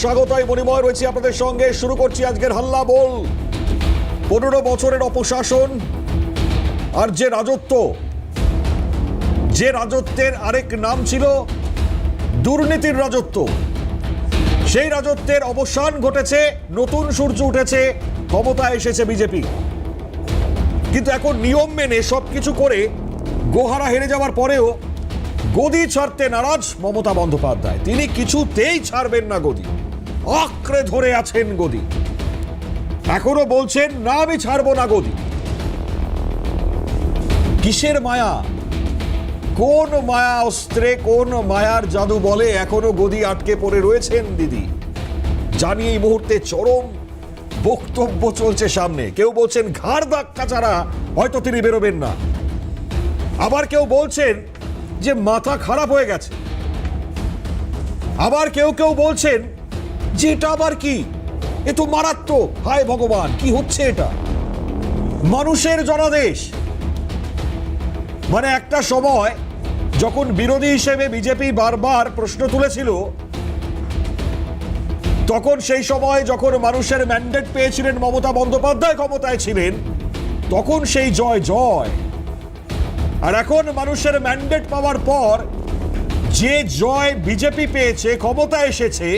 স্বাগত। মণিময় রয়েছে আপনাদের সঙ্গে। শুরু করছি আজকের হাল্লা বল। 15 বছরের অপশাসন আর যে রাজত্ব, যে রাজত্বের আরেক নাম ছিল দুর্নীতির রাজত্ব, সেই রাজত্বের অবসান ঘটেছে। নতুন সূর্য উঠেছে, ক্ষমতায় এসেছে বিজেপি। কিন্তু এখন নিয়ম মেনে সবকিছু করে গোহারা হেরে যাওয়ার পরেও গদি ছাড়তে নারাজ মমতা বন্দ্যোপাধ্যায়। তিনি কিছুতেই ছাড়বেন না গদি, আঁকড়ে ধরে আছেন গদি। এখনো বলছেন না, আমি ছাড়বো না গদি। কিসের মায়া, কোন মায়া অস্ত্রে, কোন মায়ার জাদু বলে এখনো গদি আটকে পড়ে রয়েছেন দিদি? জানি এই মুহূর্তে চরম বক্তব্য চলছে সামনে। কেউ বলছেন ঘাড় ধাক্কা ছাড়া হয়তো তিনি বেরোবেন না, আবার কেউ বলছেন যে মাথা খারাপ হয়ে গেছে, আবার কেউ কেউ বলছেন যে এটা আবার কি, এ তো মারাত্মক। হায় ভগবান, কি হচ্ছে এটা? মানুষের জনাদেশ। মানে একটা সময় যখন বিরোধী হিসেবে বিজেপি বারবার প্রশ্ন তুলেছিল, তখন সেই সময় যখন মানুষের ম্যান্ডেট পেয়েছিলেন মমতা বন্দ্যোপাধ্যায় ক্ষমতায় ছিলেন, তখন সেই জয় জয়। আর এখন মানুষের ম্যান্ডেট পাওয়ার পর যে জয় বিজেপি পেয়েছে, ক্ষমতায় এসেছে,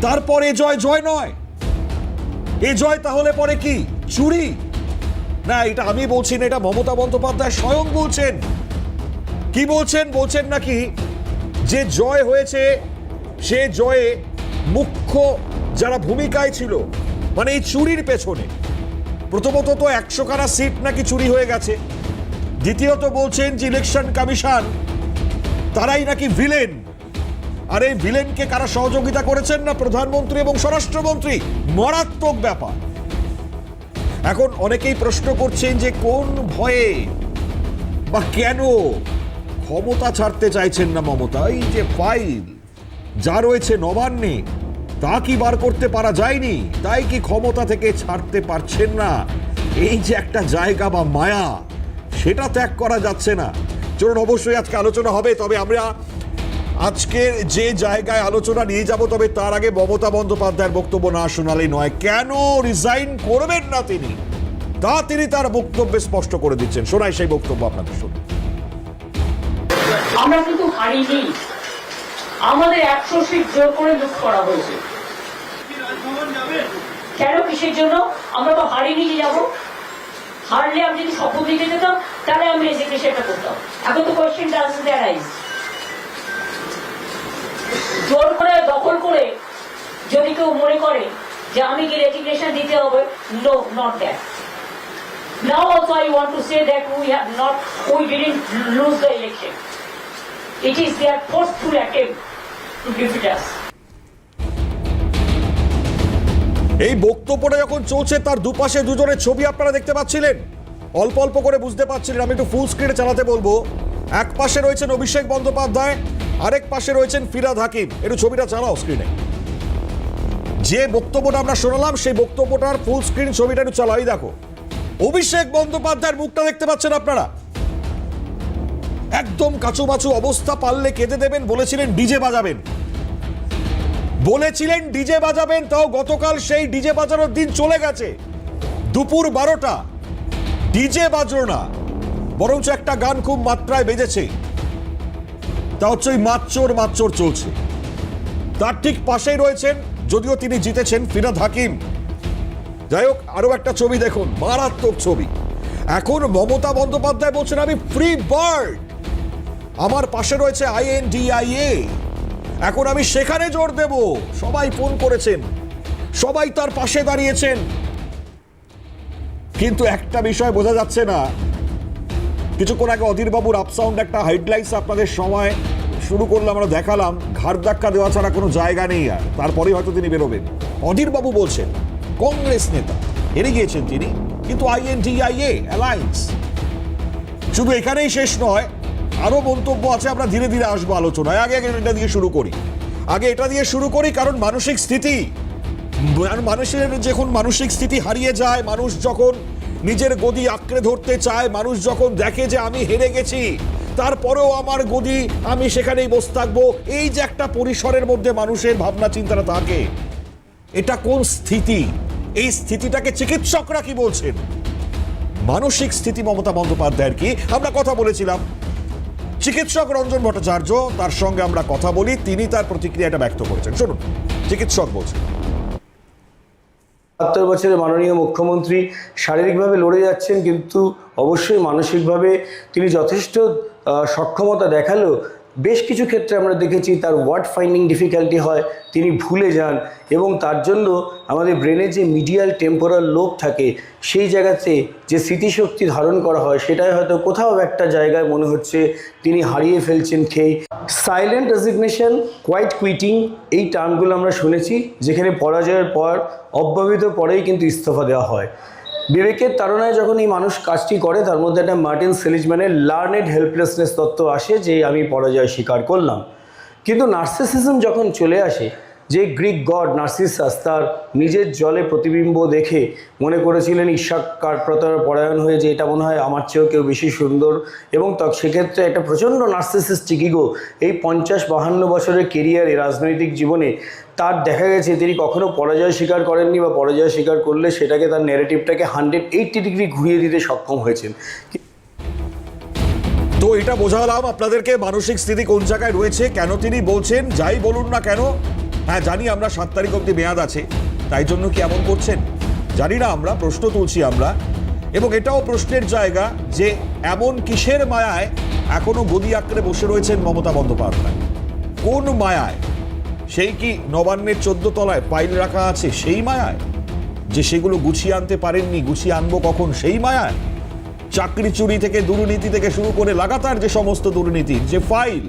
তারপর এ জয় জয় নয়। এ জয় তাহলে পরে কি চুরি? না, এটা আমি বলছি না, এটা মমতা বন্দ্যোপাধ্যায় স্বয়ং বলছেন। কি বলছেন? বলছেন নাকি যে জয় হয়েছে সে জয়ে মুখ্য যারা ভূমিকায় ছিল, মানে এই চুরির পেছনে, প্রথমত তো 100 খানা সিট নাকি চুরি হয়ে গেছে। দ্বিতীয়ত বলছেন যে ইলেকশন কমিশন তারাই নাকি ভিলেন। আর এই ভিলেনকে কারা সহযোগিতা করেছেন? না, প্রধানমন্ত্রী এবং স্বরাষ্ট্রমন্ত্রী। মারাত্মক ব্যাপার। এখন অনেকেই প্রশ্ন করছেন যে কোন ভয়ে বা কেন ক্ষমতা ছাড়তে চাইছেন না মমতা? এই যে ফাইল যা রয়েছে নবান্নে, তা কি বার করতে পারা যায়নি? তাই কি ক্ষমতা থেকে ছাড়তে পারছেন না? এই যে একটা জায়গা বা মায়া, সেটা ত্যাগ করা যাচ্ছে না। চলুন, অবশ্যই আজকে আলোচনা হবে, তবে আমরা আজকের যে জায়গায় আলোচনা নিয়ে যাব, তবে তার আগে মমতা বন্দ্যোপাধ্যায়ের বক্তব্য না শোনালেই নয়। কেন রিজাইন করবেন না তিনি, তা তিনি তার বক্তব্যে স্পষ্ট করে দিচ্ছেন। শোনাই সেই বক্তব্য আপনাদের। শুনুন। আমরা কিন্তু হারিনি, আমাদের 100 সিট জোর করে লুট করা হয়েছে। কেন, কিসের জন্য? আমরা তো হারিনি যে যাবো। হারলে আমি যদি শপথ নিতে যেতাম, তাহলে আমি রেজিগনেশনটা করতাম। এখন তো কোয়েশ্চেন ডাজন্ট অ্যারাইজ। জোর করে দখল করে যদি কেউ মনে করে যে আমি কি রেজিগনেশন দিতে হবে, no, not that. Now also I want to say that we didn't lose the election. It is their forceful attempt to defeat us. এই বক্তব্যটা যখন চলছে, তার দুপাশে দুজনের ছবি আপনারা দেখতে পাচ্ছিলেন, অল্প অল্প করে বুঝতে পারছিলেন। আমি একটু ফুল স্ক্রিনে চালাতে বলবো। এক পাশে রয়েছেন অভিষেক বন্দ্যোপাধ্যায়, আরেক পাশে রয়েছেন ফিরহাদ হাকিম। একটু ছবিটা চালাও স্ক্রিনে। যে বক্তব্যটা আমরা শোনালাম, সেই বক্তব্যটার ফুল স্ক্রিন ছবিটা একটু চালাই। দেখো, অভিষেক বন্দ্যোপাধ্যায়ের মুখটা দেখতে পাচ্ছেন আপনারা। একদম কাচুমাচু অবস্থা, পারলে কেঁদে দেবেন। বলেছিলেন ডিজে বাজাবেন, বলেছিলেন ডিজে বাজাবেন, তাও গতকাল সেই ডিজে বাজানোর দিন চলে গেছে। দুপুর 12টা ডিজে বাজলো না, বরঞ্চ একটা গান খুব মাত্রায় বেজেছে, তা হচ্ছে ওই মাচ্চর মাচ্চর চলছে। তার ঠিক পাশেই রয়েছেন, যদিও তিনি জিতেছেন, ফিরহাদ হাকিম। যাই হোক, আরো একটা ছবি দেখুন, মারাত্মক ছবি। এখন মমতা বন্দ্যোপাধ্যায় বলছেন আমি ফ্রি বার্ড, আমার পাশে রয়েছে INDIA, এখন আমি সেখানে জোর দেব। সবাই ফোন করেছেন, সবাই তার পাশে দাঁড়িয়েছেন, কিন্তু একটা বিষয় বোঝা যাচ্ছে না। কিছুক্ষণ আগে অধীর বাবুর আপসাউন্ড একটা হেডলাইন্স আপনাদের সময় শুরু করলাম, আমরা দেখালাম, ঘাড় ধাক্কা দেওয়া ছাড়া কোনো জায়গা নেই। আর তারপরেই হয়তো তিনি বেরোবেন। অধীর বাবু বলছেন কংগ্রেস নেতা, হেরে গিয়েছেন তিনি, কিন্তু INDIA অ্যালায়েন্স। শুধু এখানেই শেষ নয়, আরো মন্তব্য আছে, আমরা ধীরে ধীরে আসবো আলোচনায়। আগে এটা দিয়ে শুরু করি, কারণ মানসিক স্থিতি, মানুষের যখন মানসিক স্থিতি হারিয়ে যায়, মানুষ যখন নিজের গদি আঁকড়ে ধরতে চায়, মানুষ যখন দেখে যে আমি হেরে গেছি, তারপরেও আমার গদি, আমি সেখানেই বসে থাকবো, এই যে একটা পরিসরের মধ্যে মানুষের ভাবনা চিন্তাটা থাকে, এটা কোন স্থিতি? এই স্থিতিটাকে চিকিৎসকরা কি বলছেন? মানসিক স্থিতি মমতা বন্দ্যোপাধ্যায়ের কি? আমরা কথা বলেছিলাম চিকিৎসক রঞ্জন ভট্টাচার্য, তার সঙ্গে আমরা কথা বলি, তিনি তার প্রতিক্রিয়াটা ব্যক্ত করেছেন। শুনুন চিকিৎসক বলছেন। ৭৭ বছরের মাননীয় মুখ্যমন্ত্রী শারীরিকভাবে লড়ে যাচ্ছেন, কিন্তু অবশ্যই মানসিকভাবে তিনি যথেষ্ট সক্ষমতা দেখালেও বেশ কিছু ক্ষেত্রে আমরা দেখেছি তার ওয়ার্ড ফাইন্ডিং ডিফিকাল্টি হয়, তিনি ভুলে যান, এবং তার জন্য আমাদের ব্রেনে যে মিডিয়াল টেম্পোরাল লোব থাকে সেই জায়গাতে যে স্মৃতিশক্তি ধারণ করা হয় সেটাই হয়তো কোথাও একটা জায়গায় মনে হচ্ছে তিনি হারিয়ে ফেলছেন খেই। সাইলেন্ট রেজিগনেশন, কোয়াইট কুইটিং, এই টার্মগুলো আমরা শুনেছি, যেখানে পরাজয়ের পর অব্যবহিত পরেই কিন্তু ইস্তফা দেওয়া হয়। বিবেকের তাড়নায় যখন এই মানুষ কাজটি করে, তার মধ্যে একটা মার্টিন সেলিজম্যানের লার্নেড হেল্পলেসনেস তত্ত্ব আসে যে আমি পরাজয় স্বীকার করলাম। কিন্তু নার্সিসিজম যখন চলে আসে, যে গ্রিক গড নার্সিসাস তার নিজের জলে প্রতিবিম্ব দেখে মনে করেছিলেন ঈর্ষাকার পরায়ণ হয়ে যে এটা মনে হয় আমার চেয়েও কেউ বেশি সুন্দর, এবং সেক্ষেত্রে একটা প্রচণ্ড নার্সিসিস্টিক ইগো এই 50-52 বছরের কেরিয়ারে রাজনৈতিক জীবনে তার দেখা গেছে তিনি কখনো পরাজয় স্বীকার করেননি, বা পরাজয় স্বীকার করলে সেটাকে তার ন্যারেটিভটাকে 180 ডিগ্রি ঘুরিয়ে দিতে সক্ষম হয়েছেন। তো এটা বোঝালাম আপনাদেরকে মানসিক স্থিতি কোন জায়গায় রয়েছে, কেন তিনি বলছেন, যাই বলুন না কেন। হ্যাঁ জানি আমরা 7 তারিখ অবধি মেয়াদ আছে, তাই জন্য কি এমন করছেন জানি না, আমরা প্রশ্ন তুলছি আমরা। এবং এটাও প্রশ্নের জায়গা যে এমন কিসের মায়ায় এখনো গদি আঁকড়ে বসে রয়েছেন মমতা বন্দ্যোপাধ্যায়? কোন মায়ায়? সেই কি নবান্নের 14 তলায় ফাইল রাখা আছে সেই মায়ায়, যে সেগুলো গুছিয়ে আনতে পারেননি, গুছিয়ে আনবো কখন সেই মায়ায়? চাকরি চুরি থেকে দুর্নীতি থেকে শুরু করে লাগাতার যে সমস্ত দুর্নীতির যে ফাইল,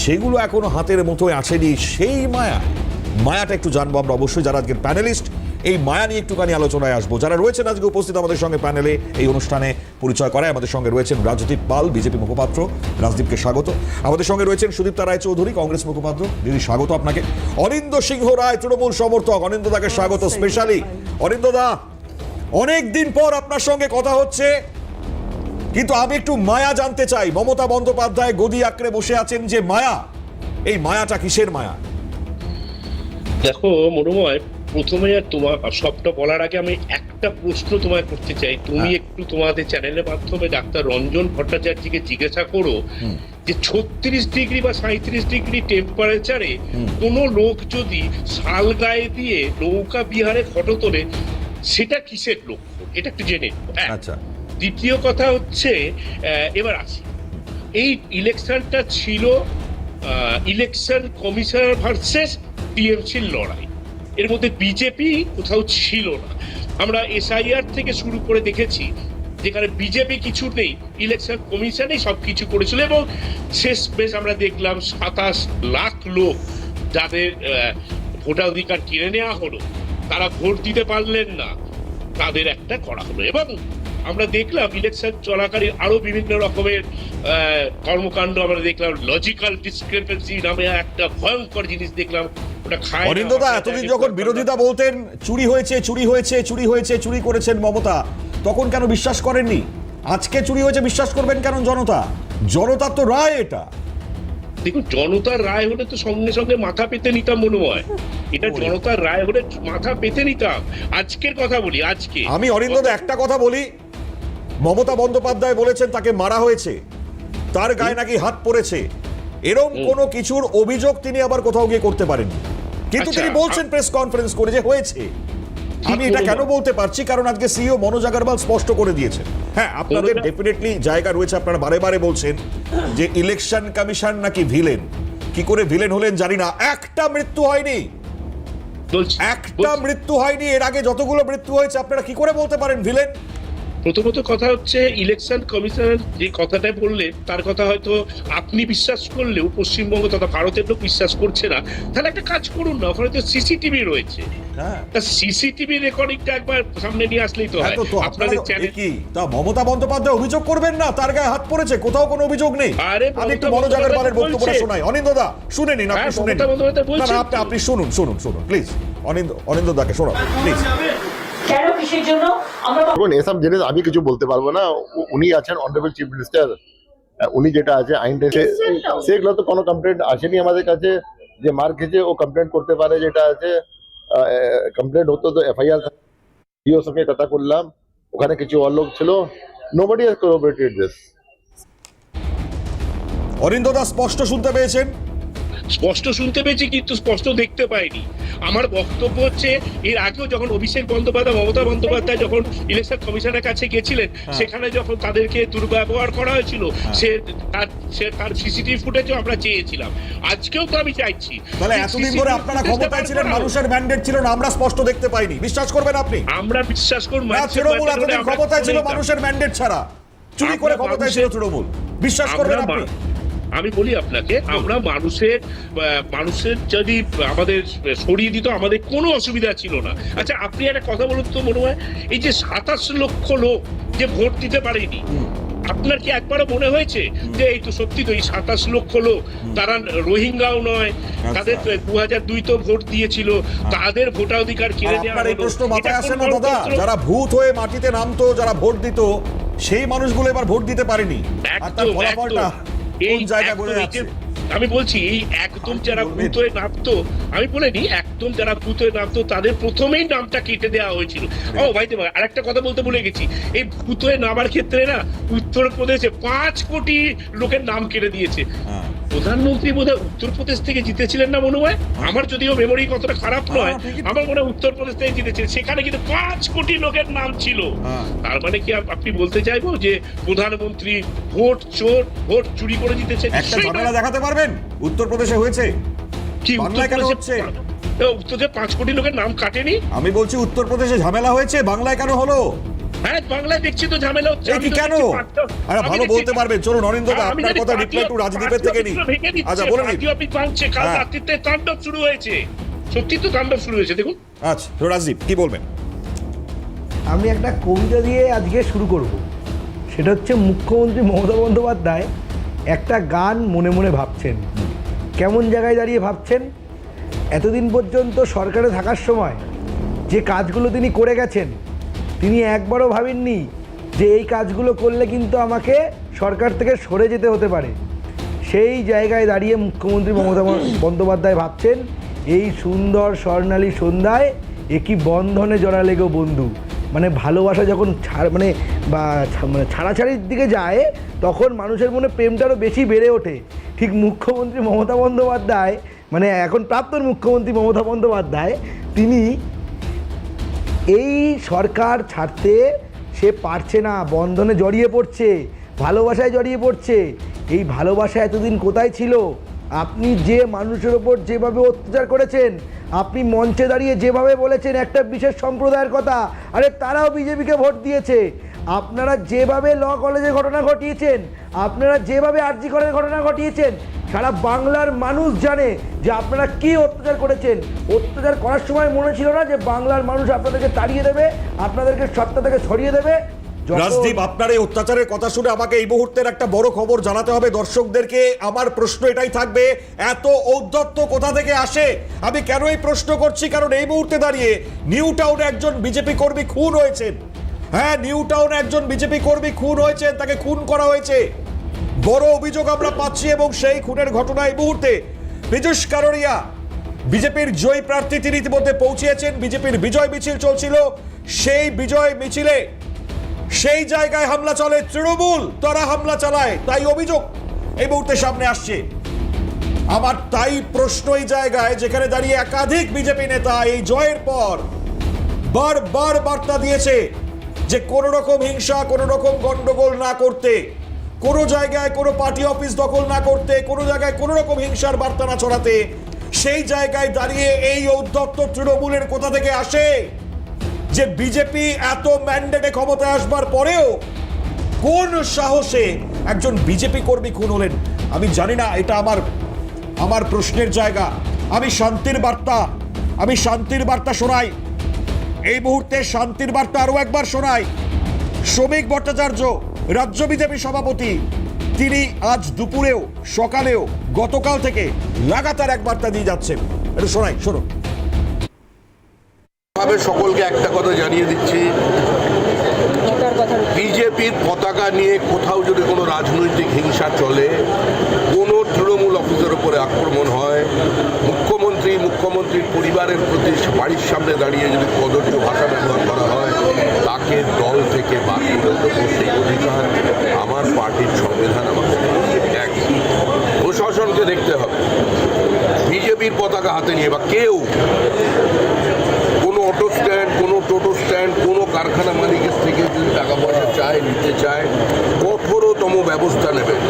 সেগুলো এখনো হাতের মুঠোয় আসেনি সেই মায়াটা একটু জানবো আমরা অবশ্যই। যারা আজকের প্যানেলিস্ট, এই মায়া নিয়ে একটুখানি আলোচনায় আসবো। যারা রয়েছেন আজকে উপস্থিত আমাদের সঙ্গে প্যানেলে, এই অনুষ্ঠানে পরিচয় করায় আমাদের সঙ্গে রয়েছেন রাজদীপ পাল, বিজেপি মুখপাত্র, রাজদীপকে স্বাগত। আমাদের সঙ্গে রয়েছেন সুদীপ্তা রায় চৌধুরী, কংগ্রেস মুখপাত্র, দিদি স্বাগত আপনাকে। অনিন্দ্য সিংহ রায়, তৃণমূল সমর্থক, অনিন্দ্যদাকে স্বাগত স্পেশালি। অনিন্দ্যদা, অনেক দিন পর আপনার সঙ্গে কথা হচ্ছে, কিন্তু আমি একটু মায়া জানতে চাই। মমতা বন্দ্যোপাধ্যায় গদি আঁকড়ে বসে আছেন যে মায়া, এই মায়াটা কিসের মায়া? দেখো মনোময়, প্রথমে তোমার সবটা বলার আগে আমি একটা প্রশ্ন তোমায় করতে চাই। তুমি একটু তোমাদের চ্যানেলের মাধ্যমে ডাক্তার রঞ্জন ভট্টাচার্যকে জিজ্ঞাসা করো যে 36 ডিগ্রি বা 37 ডিগ্রি টেম্পারেচারে কোনো লোক যদি শাল গায়ে দিয়ে নৌকা বিহারে ফটো তোলে, সেটা কিসের লক্ষণ? এটা একটু জেনে আচ্ছা। দ্বিতীয় কথা হচ্ছে, এবার আসি, এই ইলেকশনটা ছিল ইলেকশন কমিশনার ভার্সেস টিএমসির লড়াই, এর মধ্যে বিজেপি কোথাও ছিল না। আমরা এসআইআর থেকে শুরু করে দেখেছি যেখানে বিজেপি কিছু নেই, ইলেকশন কমিশনেই সব কিছু করেছিল, এবং শেষ বেশ আমরা দেখলাম 27 লাখ লোক যাদের ভোটাধিকার কিনে নেওয়া হলো, তারা ভোট দিতে পারলেন না, তাদের একটা করা হলো। এবং আমরা দেখলাম ইলেকশন চলাকালীন আরো বিভিন্ন রকমের কর্মকাণ্ড আমরা দেখলাম। লজিক্যাল ডিসক্রিপেন্সি নামে একটা ভয়ঙ্কর জিনিস দেখলাম। ওটা খায় অনিন্দ্যদা, এতদিন যখন বিরোধিতা বলতেন চুরি হয়েছে চুরি হয়েছে চুরি হয়েছে, চুরি করেছেন মমতা, তখন কেন বিশ্বাস করেননি? আজকে চুরি হয়েছে বিশ্বাস করবেন কেন? জনতার তো রায় এটা। দেখুন, জনতার রায় হলে তো সঙ্গে সঙ্গে মাথা পেতে নিতাম মনে হয়। এটা জনতার রায় হলে মাথা পেতে নিতাম। আজকের কথা বলি, আজকে আমি অরিন্দদা একটা কথা বলি, মমতা বন্দ্যোপাধ্যায় বলেছেন তাকে মারা হয়েছে, তার গায়ে নাকি হাত পড়েছে, এরকম কোনো কিছুর অভিযোগ তিনি আবার কোথাও গিয়ে করতে পারেননি, কিন্তু তিনি বলছেন প্রেস কনফারেন্স করে যে হয়েছে। আমি এটা কেন বলতে পারছি, কারণ আজকে সিইও মনোজ আগরওয়াল স্পষ্ট করে দিয়েছেন। হ্যাঁ, আপনাদের ডেফিনেটলি জায়গা রয়েছে, আপনারা বারে বারে বলছেন যে ইলেকশন কমিশন নাকি ভিলেন। কি করে ভিলেন হলেন জানি না, একটা মৃত্যু হয়নি, একটা মৃত্যু হয়নি। এর আগে যতগুলো মৃত্যু হয়েছে আপনারা কি করে বলতে পারেন ভিলেন? প্রথমত কথা হচ্ছে, ইলেকশন কমিশনার যে কথাটা বললেন তার কথা হয়তো আপনি বিশ্বাস করলেও পশ্চিমবঙ্গ তথা ভারতের লোক বিশ্বাস করছে না। তাহলে একটা কাজ করুন না, ওখানে তো সিসিটিভি রয়েছে, তা সিসিটিভি রেকর্ডিংটা একবার সামনে নিয়ে আসলেই তো হয়। আপনাদের চ্যানেল কি তা মমতা বন্দ্যোপাধ্যায় অভিযোগ করবেন না তার গায়ে হাত পড়েছে? কোথাও কোনো অভিযোগ নেই। আমি একটু মনোজ আগরওয়ালের বক্তব্যটা শোনাই। অনিন্দ্যদা শুনে নিন, আপনি শুনে নিন, আপনি শুনুন শুনুন শুনুন প্লিজ। অনিন্দ্যদাকে শোনান প্লিজ। কেন, কিসের জন্য আমরা এসব জিনিস আমি কিছু বলতে পারবো না। উনি আছেন অনারেবল চিফ মিনিস্টার, উনি যেটা আছে আইনটা সেগুলো তো কোনো কমপ্লেন্ট আসেনি আমাদের কাছে, যে মার খেয়েছে ও কমপ্লেন্ট করতে পারে, যেটা আছে কমপ্লেন্ট হতো তো এফআইআর ডিওর সঙ্গে কথা করলাম, ওখানে কিছু লোক ছিল, নোবডি হ্যাজ কোঅপারেটেড দিস। অরিন্দদা স্পষ্ট শুনতে পেয়েছেন? স্পষ্ট শুনতে পেয়েছি কিন্তু স্পষ্ট দেখতে পাইনি। আমার বক্তব্য হচ্ছে এর আগেও যখন অভিষেক বন্দ্যোপাধ্যায় মমতা বন্দ্যোপাধ্যায় যখন ইলেকশন কমিশনের কাছে গেছিলেন, সেখানে যখন তাদেরকে দুর্ব্যবহার করা হয়েছিল, তার সিসিটিভি ফুটেজও আমরা চেয়েছিলাম। আজকেও তো আমি চাইছি। তাহলে এতদিন ধরে আপনারা ক্ষমতায় ছিলেন, মানুষের ম্যান্ডেট ছিল না, আমরা স্পষ্ট দেখতে পাইনি, বিশ্বাস করবেন আপনি? আমরা বিশ্বাস করব না। তৃণমূল এতদিন ক্ষমতায় ছিল মানুষের ম্যান্ডেট ছাড়া, চুরি করে ক্ষমতায় ছিল তৃণমূল, বিশ্বাস করবেন আপনি? আমি বলি আপনাকে, আমরা মানুষের যদি আমাদের সরিয়ে দিত আমাদের কোনো অসুবিধা ছিল না। আচ্ছা আপনি একটা কথা বলুন তো, মনে হয় এই যে 27 লক্ষ লোক যে ভোট দিতে পারেনি, আপনার কি একবারও মনে হয়েছে যে এই তো সত্যি তো এই 27 লক্ষ লোক তারা রোহিঙ্গাও নয়, তাদের 2002 তো ভোট দিয়েছিল, তাদের ভোটাধিকার কেড়ে নেওয়া আপনার এই প্রশ্ন মাথায় আসে না দাদা? যারা ভূত হয়ে মাটিতে নামতো, যারা ভোট দিত, সেই মানুষগুলো এবার ভোট দিতে পারেনি, আর তার ফলাফলটা কোন জায়গায় বলে যাচ্ছে? আমি বলছি এই একদম যারা ভূত হয়ে নামতো, আমি বলিনি, একদম যারা ভূত হয়ে নামতো তাদের প্রথমেই নামটা কেটে দেওয়া হয়েছিল। ও ভাই আরেকটা কথা বলতে ভুলে গেছি, এই ভূত হয়ে নামার ক্ষেত্রে না উত্তরপ্রদেশে 5 কোটি লোকের নাম কেটে দিয়েছে। প্রধানমন্ত্রী বোধহয় উত্তরপ্রদেশ থেকে জিতেছিলেন না মনে হয়, আমার যদিও মেমোরি কতটা খারাপ নয়, আমার মনে হয় উত্তরপ্রদেশ থেকে জিতেছিলেন, সেখানে কিন্তু 5 কোটি লোকের নাম ছিল। তার মানে কি আপনি বলতে চাইবো যে প্রধানমন্ত্রী ভোট চোর, ভোট চুরি করে জিতেছে? একটা ঝামেলা দেখাতে পারবেন উত্তরপ্রদেশে হয়েছে? কি বাংলায় কেন হচ্ছে? উত্তরপ্রদেশে 5 কোটি লোকের নাম কাটেনি? আমি বলছি উত্তরপ্রদেশে ঝামেলা হয়েছে, বাংলায় কেন হলো? হ্যাঁ বাংলায় দেখছি তো ঝামেলা হচ্ছে। কি কেন? আরে ভালো বলতে পারবেন, চলুন অরিন্দদা আপনার কথা রিপ্লাই টু রাজদীপের থেকে নি। আচ্ছা বলুন। আপনি পাঁচছে কাল রাত্রিতে তাণ্ডব শুরু হয়েছে, সত্যি তো তাণ্ডব শুরু হয়েছে, দেখুন। আচ্ছা রাজদীপ কি বলবেন? আমি একটা কবিতা দিয়ে আজকে শুরু করব, সেটা হচ্ছে মুখ্যমন্ত্রী মমতা বন্দ্যোপাধ্যায় একটা গান মনে মনে ভাবছেন। কেমন জায়গায় দাঁড়িয়ে ভাবছেন? এতদিন পর্যন্ত সরকারে থাকার সময় যে কাজগুলো তিনি করে গেছেন, তিনি একবারও ভাবেননি যে এই কাজগুলো করলে কিন্তু আমাকে সরকার থেকে সরে যেতে হতে পারে। সেই জায়গায় দাঁড়িয়ে মুখ্যমন্ত্রী মমতা বন্দ্যোপাধ্যায় ভাবছেন, এই সুন্দর স্বর্ণালী সন্ধ্যায় একই বন্ধনে জড়ালে গো বন্ধু। মানে ভালোবাসা যখন ছাড়াছাড়ির দিকে যায়, তখন মানুষের মনে প্রেমটা আরও বেশি বেড়ে ওঠে। ঠিক মুখ্যমন্ত্রী মমতা বন্দ্যোপাধ্যায়, মানে এখন প্রাক্তন মুখ্যমন্ত্রী মমতা বন্দ্যোপাধ্যায়, তিনি এই সরকার ছাড়তে সে পারছে না, বন্ধনে জড়িয়ে পড়ছে, ভালোবাসায় জড়িয়ে পড়ছে। এই ভালোবাসা এতদিন কোথায় ছিল? আপনি যে মানুষের ওপর যেভাবে অত্যাচার করেছেন, আপনি মঞ্চে দাঁড়িয়ে যেভাবে বলেছেন একটা বিশেষ সম্প্রদায়ের কথা, আরে তারাও বিজেপিকে ভোট দিয়েছে। আপনারা যেভাবে ল কলেজের ঘটনা ঘটিয়েছেন, আপনারা যেভাবে আরজি কলেজের ঘটনা ঘটিয়েছেন, সারা বাংলার মানুষ জানে যে আপনারা কি অত্যাচার করেছেন। অত্যাচার করার সময় মনে ছিল না যে বাংলার মানুষ আপনাদেরকে তাড়িয়ে দেবে, আপনাদেরকে সত্তা থেকে ছড়িয়ে দেবে? রাজদীপ, আপনার এই অত্যাচারের কথা শুনে আমাকে এই মুহূর্তের একটা বড় খবর জানাতে হবে দর্শকদেরকে। আমার প্রশ্ন এটাই থাকবে, এত ঔদ্ধত্য কোথা থেকে আসে? আমি কেন এই প্রশ্ন করছি, কারণ এই মুহূর্তে দাঁড়িয়ে নিউ টাউনে একজন বিজেপি কর্মী খুন হয়েছেন। হ্যাঁ, নিউ টাউনে একজন বিজেপি কর্মী খুন হয়েছেন, তাকে খুন করা হয়েছে, বড় অভিযোগ আমরা পাচ্ছি। এবং সেই খুনের ঘটনা এই মুহূর্তে পীযূষ কারোরিয়া, বিজেপির জয়ী প্রার্থী, তিনি ইতিমধ্যে পৌঁছিয়েছেন। বিজেপির বিজয় মিছিল চলছিল, সেই বিজয় মিছিলে সেই জায়গায় হামলা চলে, তৃণমূল তারা হামলা চালায়, তাই অভিযোগ এই মুহূর্তে সামনে আসছে। আমার তাই প্রশ্ন এই জায়গায়, যেখানে দাঁড়িয়ে একাধিক বিজেপি নেতা এই জয়ের পর বারবার বার্তা দিয়েছে যে কোনো রকম হিংসা, কোনো রকম গন্ডগোল না করতে, কোনো জায়গায় কোনো পার্টি অফিস দখল না করতে, কোনো জায়গায় কোনো রকম হিংসার বার্তা না ছড়াতে, সেই জায়গায় দাঁড়িয়ে এই ঔদ্ধত্য তৃণমূলের কোথা থেকে আসে যে বিজেপি এত ম্যান্ডেটে ক্ষমতায় আসবার পরেও কোন সাহসে একজন বিজেপি কর্মী খুন হলেন? আমি জানি না, এটা আমার প্রশ্নের জায়গা। আমি শান্তির বার্তা শোনাই এই মুহূর্তে, শান্তির বার্তা আরো একবার শোনাই। শ্রমিক ভট্টাচার্য, রাজ্য বিজেপি সভাপতি, তিনি আজ দুপুরেও, সকালেও, গতকাল থেকে লাগাতার এক বার্তা দিয়ে যাচ্ছেন। একটু শোনাই, শোনো। সকলকে একটা কথা জানিয়ে দিচ্ছি, কথার উপর। বিজেপির পতাকা নিয়ে কোথাও যদি কোনো রাজনৈতিক হিংসা চলে, কোনো তৃণমূল অফিসের উপরে আক্রমণ হয়, মুখ্যমন্ত্রীর পরিবারের প্রতি বাড়ির সামনে দাঁড়িয়ে যদি কদর্য ভাষা ব্যবহার করা হয়, তাকে দল থেকে বাদ করে দেবো, সেই অধিকার আমার পার্টির সংবিধান আমাকে এক। প্রশাসনকে দেখতে হবে বিজেপির পতাকা হাতে নিয়ে বা কেউ কোনো অটো স্ট্যান্ড, কোনো টোটো স্ট্যান্ড, কোনো কারখানা মালিকের থেকে যদি টাকা পয়সা চায়, নিতে চায়, কঠোরতম ব্যবস্থা নেবেন,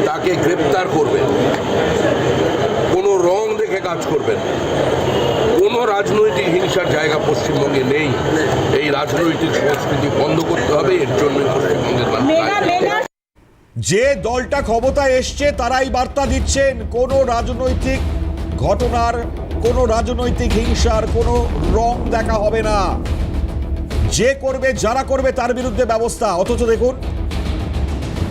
তাকে গ্রেপ্তার করবেন, কোনো রং দেখে কাজ করবেন। কোনো রাজনৈতিক হিংসার জায়গা পশ্চিমবঙ্গে নেই। এই রাজনৈতিক সংস্কৃতি বন্ধ করতে হবে। এর জন্য পশ্চিমবঙ্গের মানুষ যে দলটা ক্ষমতায় এসছে তারাই বার্তা দিচ্ছেন কোনো রাজনৈতিক ঘটনার, কোনো রাজনৈতিক হিংসার কোনো রং দেখা হবে না। যে করবে, যারা করবে তার বিরুদ্ধে ব্যবস্থা।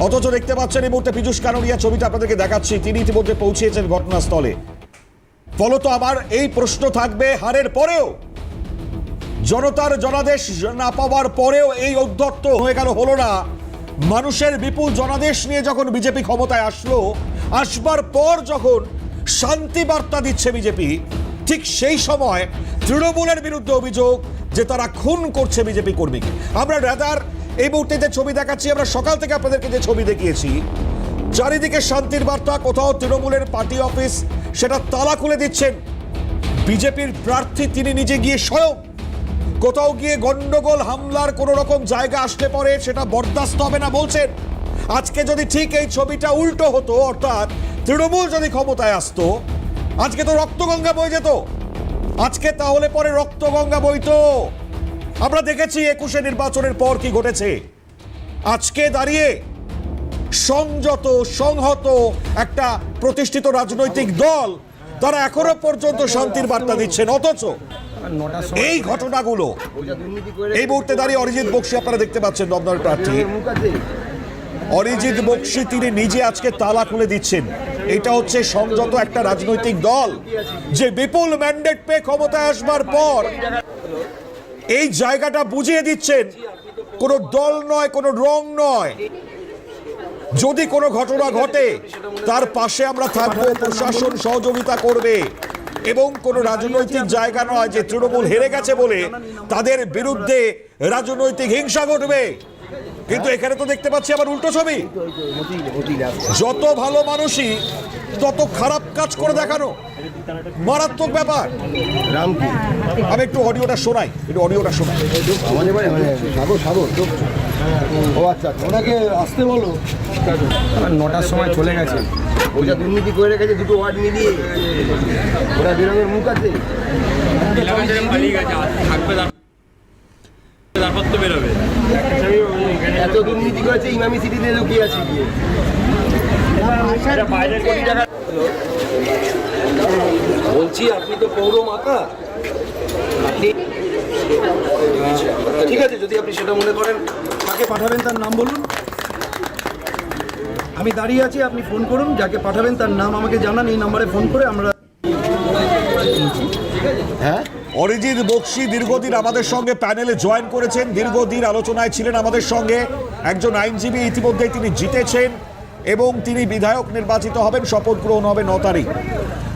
অথচ দেখতে পাচ্ছেন এই মুহূর্তে পীযূষ কানোরিয়া, ছবিটা আপনাদেরকে দেখাচ্ছি, তিনি ইতিমধ্যে পৌঁছেছেন ঘটনাস্থলে। ফলত আমার এই প্রশ্ন থাকবে, হারের পরেও, জনতার জনাদেশ না পাওয়ার পরেও এই ঔদ্ধত্য হয়ে গেল, হলো না। মানুষের বিপুল জনাদেশ নিয়ে যখন বিজেপি ক্ষমতায় আসলো, আসবার পর যখন শান্তি বার্তা দিচ্ছে বিজেপি, ঠিক সেই সময় তৃণমূলের বিরুদ্ধে অভিযোগ যে তারা খুন করছে বিজেপি কর্মীকে। আমরা রাদার এই মুহূর্তে যে ছবি দেখাচ্ছি, আমরা সকাল থেকে আপনাদেরকে যে ছবি দেখিয়েছি, চারিদিকে শান্তির বার্তা, কোথাও তৃণমূলের পার্টি অফিস সেটা তালা খুলে দিচ্ছেন বিজেপির প্রার্থী, তিনি নিজে গিয়ে স্বয়ং। কোথাও গিয়ে গন্ডগোল, হামলার কোনো রকম জায়গা আসলে পরে সেটা বরদাস্ত হবে না বলছেন। আজকে যদি ঠিক এই ছবিটা উল্টো হতো, অর্থাৎ তৃণমূল যদি ক্ষমতায় আসতো, আজকে তো রক্তগঙ্গা বয়ে যেত। আজকে তাহলে পরে রক্তগঙ্গা বইতো। আমরা দেখেছি 21শে নির্বাচনের পর কি ঘটেছে। আজকে দাঁড়িয়ে সংযত, সংহত একটা প্রতিষ্ঠিত রাজনৈতিক দল, তারা এখনো পর্যন্ত শান্তির বার্তা দিচ্ছেন। অথচ এই ঘটনাগুলো এই মুহূর্তে দাঁড়িয়ে অরিজিৎ বক্সী, আপনারা দেখতে পাচ্ছেন দমদমের প্রার্থী অরিজিৎ বক্সী, তিনি নিজে আজকে তালা খুলে দিচ্ছেন। এটা হচ্ছে সংযত একটা রাজনৈতিক দল যে বিপুল ম্যান্ডেট পেয়ে ক্ষমতায় আসবার পর এই জায়গাটা বুঝিয়ে দিচ্ছেন কোনো দল নয়, কোনো রং নয়। যদি কোনো ঘটনা ঘটে তার পাশে আমরা থাকবো, প্রশাসন সহযোগিতা করবে, এবং কোনো রাজনৈতিক জায়গা নয় যে তৃণমূল হেরে গেছে বলে তাদের বিরুদ্ধে রাজনৈতিক হিংসা ঘটবে। কিন্তু এখানে তো দেখতে পাচ্ছি আবার উল্টো ছবি। যত ভালো মানুষই তত খারাপ কাজ করে দেখানো, মারাত্মক ব্যাপার। আমি একটু অডিওটা শোনাই, ও আচ্ছা, ওনাকে আসতে বলো। 9টার সময় চলে গেছে, ওটা দুর্নীতি করে গেছে, দুটো ওয়ার্ড মিলিয়ে ওরা বেরোনোর মুখ আছে। তারপর তো বেরোবে। এত দুর্নীতি করেছে, ইমামি সিটিতে লুকিয়ে আছে গিয়ে। বলছি আপনি তো পৌর মাতা, আপনি ঠিক আছে, যদি আপনি সেটা মনে করেন, কাকে পাঠাবেন তার নাম বলুন। আমি দাঁড়িয়ে আছি, আপনি ফোন করুন, যাকে পাঠাবেন তার নাম আমাকে জানান, এই নাম্বারে ফোন করে আমরা। হ্যাঁ, অরিজিৎ বক্সী দীর্ঘদিন আমাদের সঙ্গে প্যানেলে জয়েন করেছেন, দীর্ঘদিন আলোচনায় ছিলেন আমাদের সঙ্গে। একজন আইনজীবী, ইতিমধ্যে তিনি জিতেছেন এবং তিনি বিধায়ক নির্বাচিত হবেন, শপথ গ্রহণ হবে 9 তারিখ।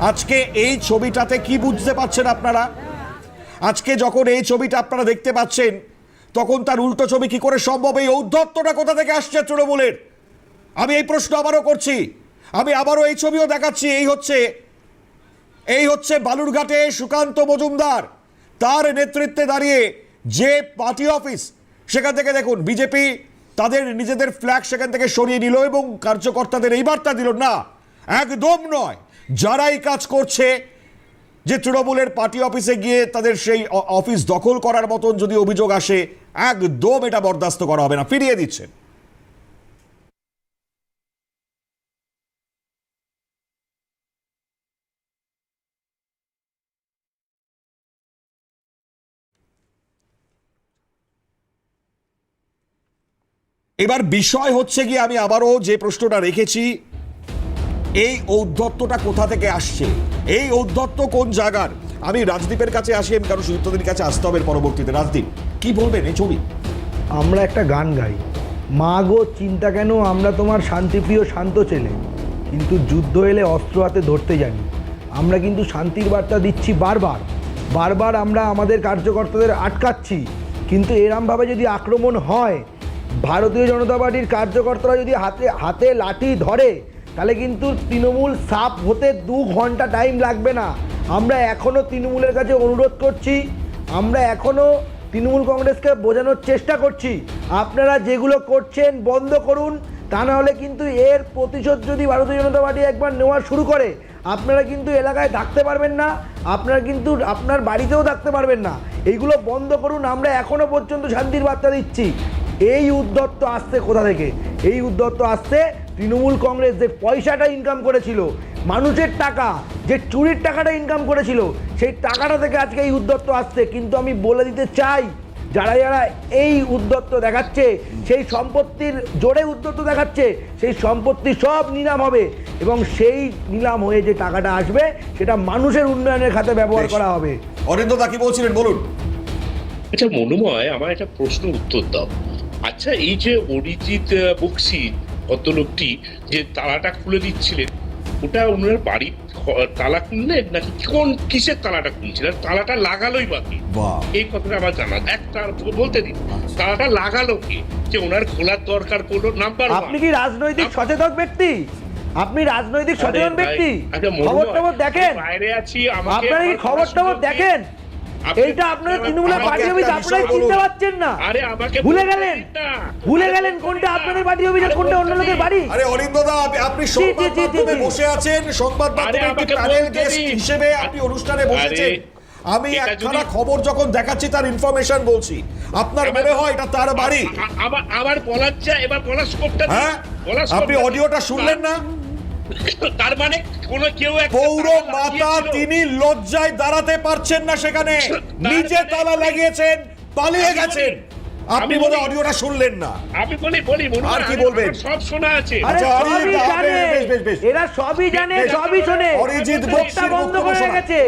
আজকে এই ছবিটাতে কি বুঝতে পারছেন আপনারা? আজকে যখন এই ছবিটা আপনারা দেখতে পাচ্ছেন, তখন তার উল্টো ছবি কি করে সম্ভব? এই ঔদ্ধত্যটা কোথা থেকে আসছে তৃণমূলের? আমি এই প্রশ্ন আবারও করছি, আমি আবারও এই ছবিও দেখাচ্ছি। এই হচ্ছে বালুরঘাটে সুকান্ত মজুমদার, তার নেতৃত্বে দাঁড়িয়ে যে পার্টি অফিস, সেখান থেকে দেখুন বিজেপি তাদের নিজেদের ফ্ল্যাগ সেখান থেকে সরিয়ে নিল এবং কার্যকর্তাদের এই বার্তা দিল, না, একদম নয়। যারাই কাজ করছে, যে তৃণমূলের পার্টি অফিসে গিয়ে তাদের সেই অফিস দখল করার মতন যদি অভিযোগ আসে, একদম এটা বরদাস্ত করা হবে না, ফিরিয়ে দিচ্ছেন। এবার বিষয় হচ্ছে কি, আমি আবারও যে প্রশ্নটা রেখেছি, এই ঔদ্ধত্যটা কোথা থেকে আসছে, এই ঔদ্ধত্য কোন জায়গার? আমি রাজদীপের কাছে আসি, কারণ সুযুক্তদের কাছে আসতে হবে পরবর্তীতে। রাজদীপ, কি বলবেন এই ছবি? আমরা একটা গান গাই, মা গো চিন্তা কেন আমরা তোমার শান্তিপ্রিয় শান্ত ছেলে, কিন্তু যুদ্ধ এলে অস্ত্র হাতে ধরতে জানি। আমরা কিন্তু শান্তির বার্তা দিচ্ছি বারবার বারবার, আমরা আমাদের কার্যকর্তাদের আটকাচ্ছি, কিন্তু এরমভাবে যদি আক্রমণ হয়, ভারতীয় জনতা পার্টির কার্যকর্তারা যদি হাতে লাঠি ধরে, তাহলে কিন্তু তৃণমূল সাফ হতে 2 ঘন্টা টাইম লাগবে না। আমরা এখনও তৃণমূলের কাছে অনুরোধ করছি, আমরা এখনও তৃণমূল কংগ্রেসকে বোঝানোর চেষ্টা করছি, আপনারা যেগুলো করছেন বন্ধ করুন, তা নাহলে কিন্তু এর প্রতিশোধ যদি ভারতীয় জনতা পার্টি একবার নেওয়া শুরু করে, আপনারা কিন্তু এলাকায় থাকতে পারবেন না, আপনারা কিন্তু আপনার বাড়িতেও থাকতে পারবেন না। এইগুলো বন্ধ করুন, আমরা এখনও পর্যন্ত শান্তির বার্তা দিচ্ছি। এই উদ্ধত্ত আসছে কোথা থেকে? এই উদ্ধত্ত আসছে তৃণমূল কংগ্রেস যে পয়সাটা ইনকাম করেছিল, মানুষের টাকা, যে চুরির টাকাটা ইনকাম করেছিল, সেই টাকাটা থেকে আজকে এই উদ্ধত্ত আসছে। কিন্তু আমি বলে দিতে চাই, যারা যারা এই উদ্ধত্ত দেখাচ্ছে, সেই সম্পত্তির জোরে উদ্ধত্ত দেখাচ্ছে, সেই সম্পত্তি সব নিলাম হবে, এবং সেই নিলাম হয়ে যে টাকাটা আসবে সেটা মানুষের উন্নয়নের খাতে ব্যবহার করা হবে। অরিন্দদা কি বলছিলেন বলুন। আচ্ছা মনোময়, আমার একটা প্রশ্ন উত্তর দাও। আচ্ছা, এই যে অরিজিৎ বক্সি ভদ্রলোকটি যে তালাটা খুলে দিচ্ছিলেন, ওটা ওনার বাড়ির তালা খুললেন নাকি কোন কিসের তালাটা খুলছিলেন? তালাটা লাগালোই বাকি, এই কথাটা আমার জানা। একটা বলতে দিন, তালাটা লাগালো কি, যে ওনার খোলার দরকার পড়লো? নাম্বার আপনি কি রাজনৈতিক সচেতন ব্যক্তি? আপনি রাজনৈতিক সচেতন ব্যক্তি? খবর টবর দেখেন? বাইরে আছি, আপনারা কি খবর টবর দেখেন? এইটা আপনারা তৃণমূলের পার্টি অফিস, আপনারা চিনতে পারছেন না? আরে আমাকে ভুলে গেলেন কোনটা আপনাদের পার্টি অফিস আর কোনটা অন্য লোকের বাড়ি? আরে অরিন্দদা, আপনি সংবাদ মাধ্যমে বসে আছেন, সংবাদ মাধ্যমে একটি প্যানেল গেস্ট হিসেবে আপনি অনুষ্ঠানে বসেছেন। আমি একখানা খবর যখন দেখাচ্ছি তার ইনফরমেশন বলছি, আপনার মনে হয় এটা তার বাড়ি? আবার বলার চাই, এবার বলার স্কোপটা হ্যাঁ, আপনি অডিওটা শুনলেন না? তার মানে কোন কেউ পৌর মাতা তিনি লজ্জায় দাঁড়াতে পারছেন না, সেখানে নিজে তালা লাগিয়েছেন, পালিয়ে গেছেন। আপনি বলে অডিওটা শুনলেন না? আমি বলি আর কি বলবেন? সব শোনা আছে। আরে সবই জানে, এরা সবই জানে, সবই শোনে। অরিজিৎ বক্সির বক্তব্য গেছে।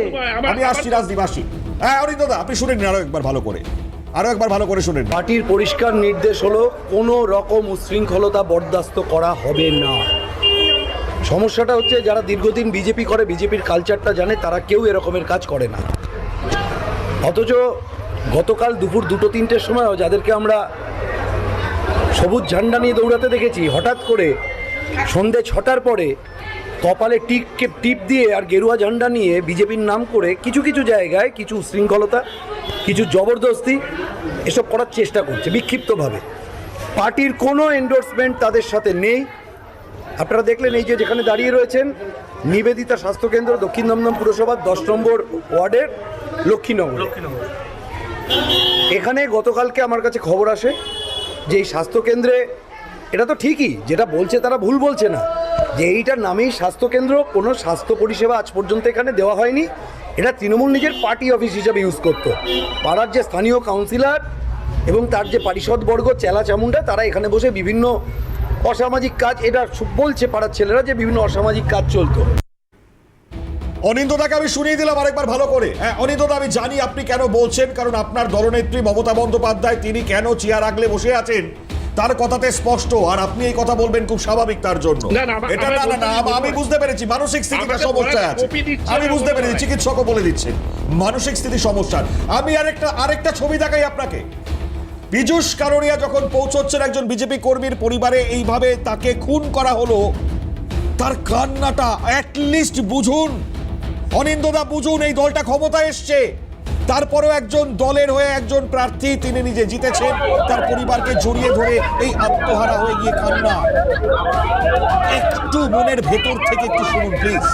আমি আসছি রাজনীবাসী। হ্যাঁ অরিন্দদা, আপনি শুনেন আরো একবার ভালো করে শুনেন। পার্টির পরিষ্কার নির্দেশ হলো কোনো রকম উচ্ছৃঙ্খলতা বরদাস্ত করা হবে না। সমস্যাটা হচ্ছে যারা দীর্ঘদিন বিজেপি করে, বিজেপির কালচারটা জানে, তারা কেউ এরকমের কাজ করে না। অথচ গতকাল দুপুর 2-3টের সময়ও যাদেরকে আমরা সবুজ ঝান্ডা নিয়ে দৌড়াতে দেখেছি, হঠাৎ করে সন্ধে 6টার পরে কপালে টিপ দিয়ে আর গেরুয়া ঝান্ডা নিয়ে বিজেপির নাম করে কিছু কিছু জায়গায় কিছু উশৃঙ্খলতা, কিছু জবরদস্তি এসব করার চেষ্টা করছে বিক্ষিপ্তভাবে। পার্টির কোনো এন্ডোর্সমেন্ট তাদের সাথে নেই। আপনারা দেখলেন এই যে যেখানে দাঁড়িয়ে রয়েছেন, নিবেদিতা স্বাস্থ্যকেন্দ্র, দক্ষিণ দমদম পুরসভার 10 নম্বর ওয়ার্ডের লক্ষ্মীনগর। এখানে গতকালকে আমার কাছে খবর আসে যে এই স্বাস্থ্যকেন্দ্রে, এটা তো ঠিকই যেটা বলছে তারা ভুল বলছে না, যে এইটার নামেই স্বাস্থ্যকেন্দ্র, কোনো স্বাস্থ্য পরিষেবা আজ পর্যন্ত এখানে দেওয়া হয়নি। এটা তৃণমূল নিজের পার্টি অফিস হিসাবে ইউজ করতো। পাড়ার যে স্থানীয় কাউন্সিলর এবং তার যে পারিষদবর্গ চেলা চামুন্ডা, তারা এখানে বসে বিভিন্ন অসামাজিক কাজ, এটা বলছে পাড়ার ছেলেরা যে বিভিন্ন অসামাজিক কাজ চলতো। অনিন্দদাকে আমি শুনিয়ে দিলাম আরেকবার ভালো করে। হ্যাঁ অনিন্দদা, আমি জানি আপনি কেন বলছেন, কারণ আপনার দলনেত্রী মমতা বন্দ্যোপাধ্যায় তিনি কেন চেয়ার আগলে বসে আছেন তার কথাতে স্পষ্ট, আর আপনি এই কথা বলবেন খুব স্বাভাবিক তার জন্য। এটা না, আমি বুঝতে পেরেছি মানসিক স্থিতিটা সমস্যায় আছে, আমি বুঝতে পেরেছি, চিকিৎসকও বলে দিচ্ছেন মানসিক স্থিতি সমস্যা। আমি আরেকটা ছবি দেখাই আপনাকে। পীযূষ কারোরিয়া যখন পৌঁছচ্ছেন একজন বিজেপি কর্মীর পরিবারে, এইভাবে তাকে খুন করা হলো, তার কান্নাটা অ্যাটলিস্ট বুঝুন অনিন্দদা, বুঝুন। এই দলটা ক্ষমতায় এসছে, তারপরেও একজন দলের হয়ে একজন প্রার্থী, তিনি নিজে জিতেছেন, তার পরিবারকে জড়িয়ে ধরে এই আত্মহারা হয়ে গিয়ে কান্না। একটু মনের ভেতর থেকে একটু শুনুন প্লিজ।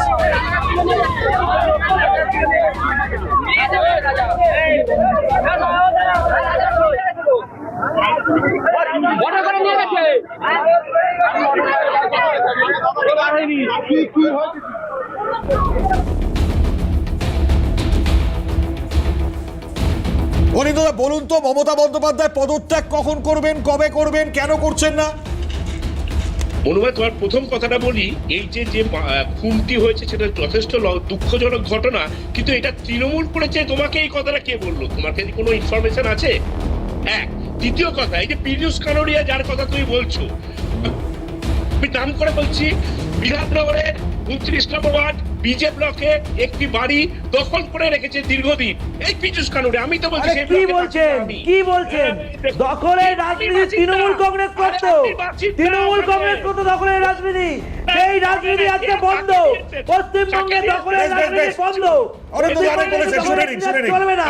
অনিন্দদা বলুন তো, মমতা বন্দ্যোপাধ্যায় পদত্যাগ কখন করবেন, কবে করবেন, কেন করছেন না? মনোময়, তোমার প্রথম কথাটা বলি, এই যে খুনটি হয়েছে সেটা যথেষ্ট দুঃখজনক ঘটনা, কিন্তু এটা তৃণমূল করেছে, তোমাকে এই কথাটা কে বললো? তোমার কাছে কোনো ইনফরমেশন আছে? এক দ্বিতীয় কথা, এই যে পীযূষ কানোরিয়া যার কথা তুমি বলছো, আমি নাম করে বলছি, বিধাননগরের 29 নম্বর ওয়ার্ড বিজে ব্লকে একটি বাড়ি দখল করে রেখেছে দীর্ঘদিন এই পীযূষ কানোরিয়া। আমি তো বলছি আরে সেই কি ব্লকে বলছেন আমি। কি বলছেন দখলের রাজনীতি তৃণমূল কংগ্রেস করতো, তৃণমূল কংগ্রেস করতো দখলের রাজনীতি, সেই রাজনীতি আজকে বন্ধ। পশ্চিমবঙ্গে দখলের রাজনীতি বন্ধ। চলবে না।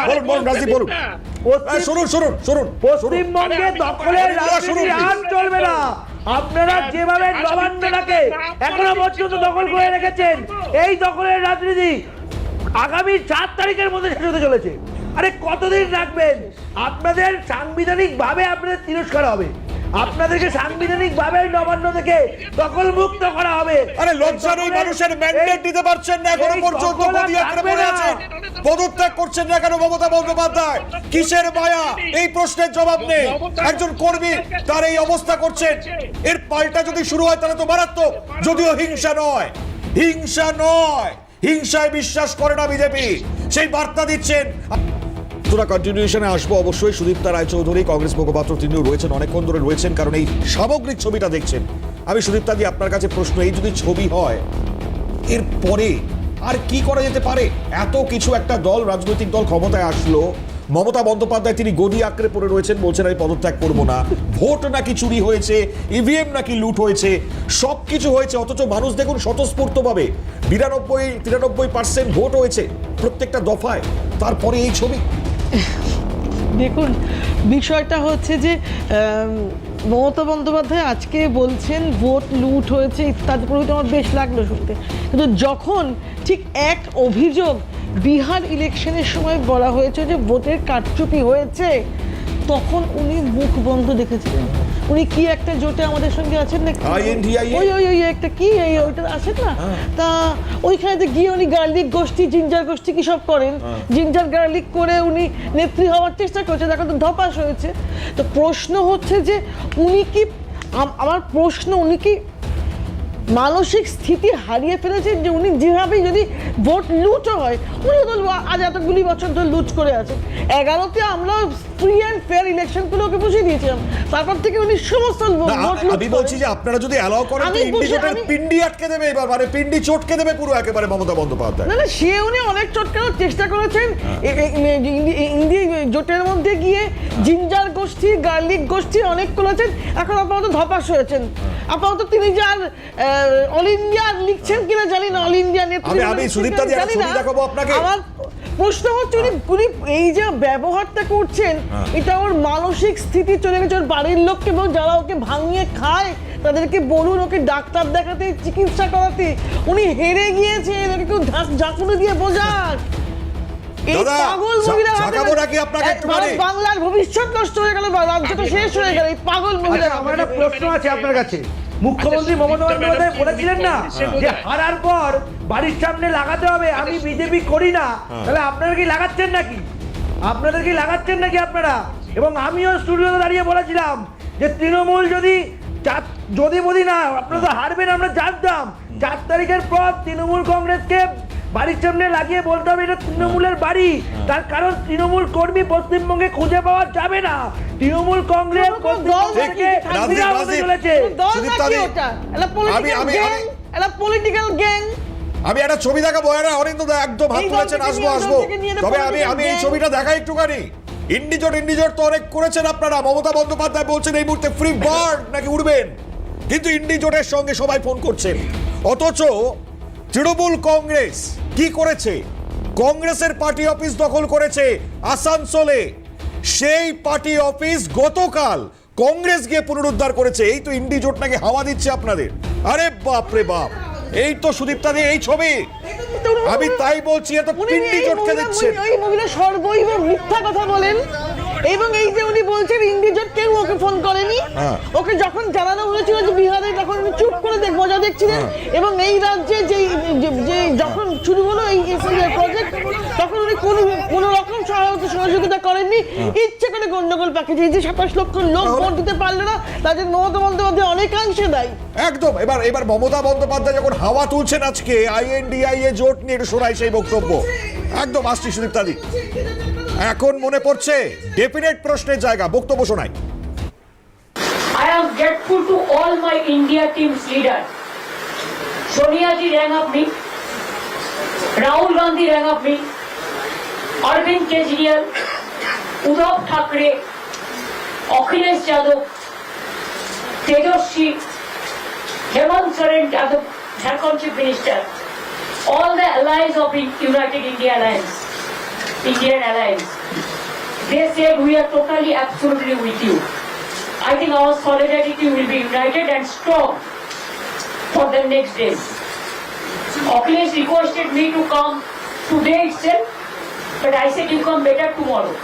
পশ্চিমবঙ্গে দখলের রাজনীতি আর চলবে না। আপনারা যেভাবে নবান্নটাকে এখনো পর্যন্ত দখল করে রেখেছেন, এই দখলের রাজনীতি আগামী 4 তারিখের মধ্যে শেষ হতে চলেছে। আরে কতদিন রাখবেন? আপনাদের সাংবিধানিক ভাবে আপনাদের তিরস্কার হবে, আপনাদেরকে সাংবিধানিক ভাবে নবান্ন থেকে দখল মুক্ত করা হবে। আরে লজ্জা নেই মানুষের ম্যান্ডেট দিতে পারছেন না এখনো পর্যন্ত, গদি আঁকড়ে পড়ে আছেন। পদত্যাগ করছেন না কেন মমতা বন্দ্যোপাধ্যায়? কিসের মায়া? এই প্রশ্নের জবাব নেই। একজন কর্মী তার এই অবস্থা করছেন, এর পাল্টা যদি শুরু হয় তাহলে তো মারাত্মক। যদিও হিংসা নয়, হিংসা নয়, হিংসায় বিশ্বাস করে না বিজেপি, সেই বার্তা দিচ্ছেন। তোরা কন্টিনিউশনে আসবো অবশ্যই। সুদীপ্তা রায়চৌধুরী কংগ্রেস মুখপাত্র, তিনিও রয়েছেন, অনেকক্ষণ ধরে রয়েছেন, কারণ এই সামগ্রিক ছবিটা দেখছেন। আমি সুদীপ্তা দি আপনার কাছে প্রশ্ন, এই যদি ছবি হয় এরপরে আর কি করা যেতে পারে? এত কিছু একটা দল, রাজনৈতিক দল ক্ষমতায় আসলো, মমতা বন্দ্যোপাধ্যায় তিনি গদি আঁকড়ে পড়ে রয়েছেন, বলছেন আমি পদত্যাগ করবো না, ভোট নাকি চুরি হয়েছে, ইভিএম নাকি লুট হয়েছে, সব কিছু হয়েছে, অথচ মানুষ দেখুন স্বতঃস্ফূর্তভাবে 92-93% ভোট হয়েছে প্রত্যেকটা দফায়, তারপরে এই ছবি। দেখুন, বিষয়টা হচ্ছে যে মমতা বন্দ্যোপাধ্যায় আজকে বলছেন ভোট লুট হয়েছে ইত্যাদি প্রভৃতি, আমার বেশ লাগলো শুনতে, কিন্তু যখন ঠিক এক অভিযোগ বিহার ইলেকশনের সময় বলা হয়েছে যে ভোটের কারচুপি হয়েছে, তখন উনি মুখ বন্ধ দেখেছিলেন। উনি কি একটা জোটে আমাদের সঙ্গে আছেন না, ওই একটা কি ওইটা আছেন না, তা ওইখানে গিয়ে উনি গার্লিক গোষ্ঠী, জিঞ্জার গোষ্ঠী কি সব করেন, জিঞ্জার গার্লিক করে উনি নেত্রী হওয়ার চেষ্টা করছে, দেখো তো ধপাস হয়েছে। তো প্রশ্ন হচ্ছে যে উনি কি, আমার প্রশ্ন, উনি কি মানসিক স্থিতি হারিয়ে ফেলেছেন যে উনি যেভাবেই যদি ভোট লুটও হয়, উনি তো আজ এতগুলি বছর ধরে লুট করে আছেন। 11তে আমরা ফ্রি অ্যান্ড ফেয়ার ইলেকশনগুলো ওকে বসিয়ে দিয়েছিলাম, তারপর থেকে উনি সমস্ত ভোট লুট। আমি বলছি যে আপনারা যদি অ্যালাউ করেন তো ইন্ডি জোটের পিন্ডি আটকে দেবে এবার, মানে পিন্ডি চটকে দেবে পুরো একেবারে মমতা বন্দ্যোপাধ্যায়। না, সে উনি অনেক চটকানোর চেষ্টা করেছেন। ইন্ডি জোটের মধ্যে গিয়ে জিঞ্জার গোষ্ঠী, গার্লিক গোষ্ঠী অনেক করেছেন, এখন আপাতত ধপাস হয়েছেন। আপাতত তিনি যার অল ইন্ডিয়া লিখছেন কিনা জানি না, অল ইন্ডিয়া আমি সুদীপ্তা দি একটা ছবি দেখাবো আপনাকে। আমার প্রশ্ন হচ্ছে উনি এই যে ব্যবহারটা করছেন, এটা ওর মানসিক স্থিতি চলে গেছে। ওর বাড়ির লোককে এবং যারা ওকে ভাঙিয়ে খায় তাদেরকে বলুন ওকে ডাক্তার দেখাতে, চিকিৎসা করাতে। উনি হেরে গিয়েছেন, ওকে কেউ ঝাঁকুনি দিয়ে বোঝাক। এই পাগল মহিলা বাংলার ভবিষ্যৎ নষ্ট হয়ে গেল, রাজ্যটা শেষ হয়ে গেল এই পাগল মহিলা। আমার একটা প্রশ্ন আছে আপনার কাছে। মুখ্যমন্ত্রী মমতা বন্দ্যোপাধ্যায় বলেছিলেন না যে হারার পর বাড়ির সামনে লাগাতে হবে, আমি বিজেপি করি না, তাহলে আপনারা কি লাগাচ্ছেন নাকি? আপনাদের কি লাগাচ্ছেন নাকি আপনারা? এবং আমিও স্টুডিওতে দাঁড়িয়ে বলেছিলাম যে তৃণমূল যদি বলি না, আপনারা তো হারবেন, আমরা জানতাম। 4 তারিখের পর তৃণমূল কংগ্রেসকে বাড়ির সামনে লাগিয়ে বলতে হবে এটা তৃণমূলের বাড়ি, তার কারণ তৃণমূল কর্মী পশ্চিমবঙ্গে খুঁজে পাওয়া যাবে না। তৃণমূল কংগ্রেস আমি একটা ছবি দেখাবো, অরিন্দম একদম হাত তুলেছেন, আসবো। তবে আমি এই ছবিটা দেখাই একটুখানি। ইন্ডিজোট তো অনেক করেছেন আপনারা। মমতা বন্দ্যোপাধ্যায় বলছেন এই মুহূর্তে ফ্রি বার্ড নাকি উড়বেন, কিন্তু ইন্ডিজোটের সঙ্গে সবাই ফোন করছেন। অথচ তৃণমূল কংগ্রেস কি করেছে? কংগ্রেসের পার্টি অফিস দখল করেছে আসানসোলে। সেই পার্টি অফিস গতকাল কংগ্রেস গিয়ে পুনরুদ্ধার করেছে। এই তো ইন্ডিজোট নাকি হাওয়া দিচ্ছে আপনাদের। আরে বাপ রে বাপ, এই তো সুদীপ্তা দি এই ছবি। আমি তাই বলছি এত পিন্ডি জোটকে দিচ্ছেন। ওই মহিলা সর্বৈব মিথ্যা কথা বলেন। এবং এই যে উনি বলছেন ইন্ডিজোট কেউ ওকে ফোন করেনি, ওকে যখন জানানো হয়েছিল যে বিহারে, তখন উনি চুপ করে মজা দেখছিলেন। এবং এই রাজ্যে যে যখন শুরু হলো এই প্রজেক্ট, তখন উনি কোনো রকম সহযোগিতা করেননি। ইচ্ছে করে গন্ডগোল পাকিয়েছে। এই যে 27 লক্ষ লোক ভোট দিতে পারলো না, তাদের মমতা বন্দ্যোপাধ্যায় অনেকাংশে দায়ী। একদম। এবার মমতা বন্দ্যোপাধ্যায় যখন হাওয়া তুলছেন আজকে INDIA জোট নিয়ে, একটু শোনাই সেই বক্তব্য। একদম আসছি সুদীপ্তা দি। এখন মনে পড়ছে ডেফিনেট প্রশ্নের জায়গা, বক্তব্য শোনাই। I am grateful to all my India team's leaders. Sonia ji rang up me, Rahul Gandhi rang up me, Arvind Kejriwal, Uddhav Thackeray, Akhilesh Yadav, Tejoshri, Hemant Soren Yadav, Jharkhand Chief Minister, all the allies of United India Alliance, Indian Alliance, they said we are totally, absolutely with you. I think our solidarity will be united and strong for the next days. Akhilesh requested me to come today itself, but I said you come better tomorrow.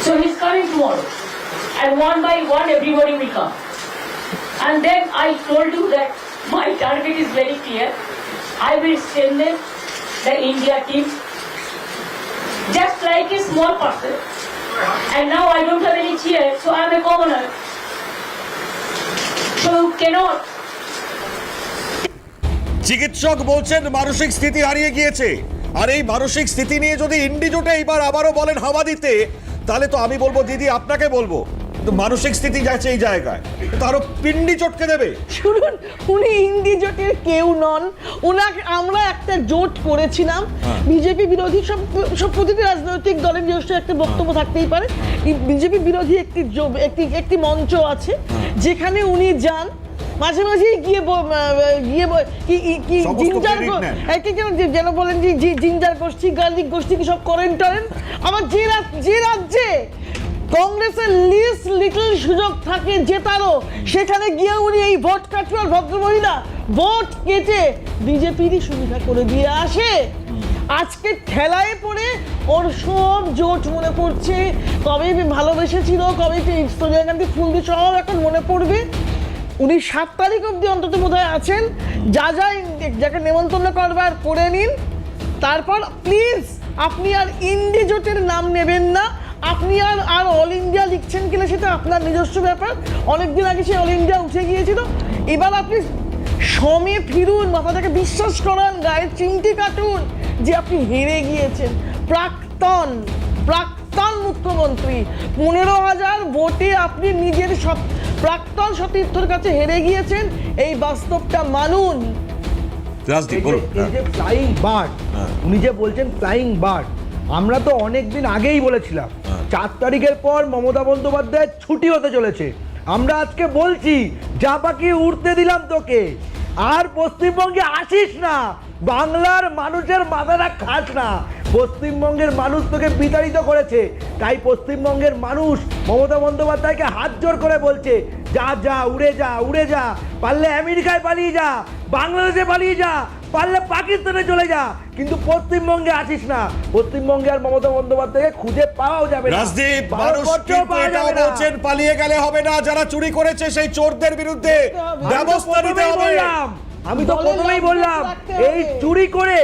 So he's coming tomorrow. And one by one everybody will come. And then I told you that my target is very clear. I will strengthen the India team just like a small person. And now I don't have any chair, so I am a commoner. So you cannot. চিকিৎসক বলছেন মানসিক স্থিতি হারিয়ে গিয়েছে, আর এই মানসিক স্থিতি নিয়ে যদি ইন্ডি জোটে এইবার আবারও বলেন হাওয়া দিতে, তাহলে তো আমি বলবো দিদি আপনাকে বলবো, কিন্তু মানসিক স্থিতি যাচ্ছে এই জায়গায়, তো আরো পিন্ডি চটকে দেবে। শুনুন, উনি ইন্ডি জোটের কেউ নন। উনাকে আমরা একটা জোট করেছিলাম, বিজেপি বিরোধী সব প্রতিটি রাজনৈতিক দলের নিজস্ব একটা বক্তব্য থাকতেই পারে। বিজেপি বিরোধী একটি মঞ্চ আছে যেখানে উনি যান, মাঝে মাঝে গিয়ে জিঞ্জার যেন বলেন যে জিঞ্জার গোষ্ঠী, গার্লিক গোষ্ঠী কি সব করেন টরেন। আবার যে রাজ্যে কংগ্রেসের লিটল সুযোগ থাকে জেতারও, সেখানে গিয়ে উনি এই ভোট কাটুয়ার ভদ্রমহিলা ভোট কেটে বিজেপিরই সুবিধা করে দিয়ে আসে। আজকে ঠেলায় পড়ে ওর সব জোট মনে পড়ছে, কবে ভালোবেসেছিল, কবে সোনিয়া গান্ধী ফুল দিয়ে সব এখন মনে পড়বে। উনি 7 তারিখ অব্দি অন্তত বোধহয় আছেন, যাকে নেমন্তন্ন করবার করে নিন। তারপর প্লিজ আপনি আর ইন্ডি জোটের নাম নেবেন না। আপনি আর অল ইন্ডিয়া লিখছেন কিনা সেটা আপনার নিজস্ব ব্যাপার। অনেকদিন আগে সে অল ইন্ডিয়া উঠে গিয়েছিল। এবার আপনি সমে ফিরুন, মাথাটাকে বিশ্বাস করান, গায়ের চিমটি কাটুন যে আপনি হেরে গিয়েছেন। প্রাক্তন মুখ্যমন্ত্রী, 15,000 ভোটে আপনি নিজের প্রাক্তন সতীর্থর কাছে হেরে গিয়েছেন, এই বাস্তবটা মানুন। এই যে ফ্লাইং বার্ড, উনি যে বলছেন ফ্লাইং বার্ড, আমরা তো অনেকদিন আগেই বলেছিলাম 4 তারিখের পর মমতা বন্দ্যোপাধ্যায়ের ছুটি হতে চলেছে। আমরা আজকে বলছি যা পাখি উড়তে দিলাম তোকে, আর পশ্চিমবঙ্গে আসিস না, বাংলার মানুষের মাথাটা খাস না। পশ্চিমবঙ্গের মানুষ তোকে বিতাড়িত করেছে, তাই পশ্চিমবঙ্গের মানুষ মমতা বন্দ্যোপাধ্যায়কে হাত জোর করে বলছে যা উড়ে যা, পারলে আমেরিকায় পালিয়ে যা, বাংলাদেশে পালিয়ে যা, পারলে পাকিস্তানে চলে যা, কিন্তু পশ্চিমবঙ্গে আসিস না। পশ্চিমবঙ্গে আর মমতা বন্দ্যোপাধ্যায়কে খুঁজে পাওয়াও যাবে না। রাজদীপ, মানুষ কিন্তু এটাও বলছেন পালিয়ে গেলে হবে না, যারা চুরি করেছে সেই চোরদের বিরুদ্ধে ব্যবস্থা নিতে হবে। আমি তো প্রথমেই বললাম, এই চুরি করে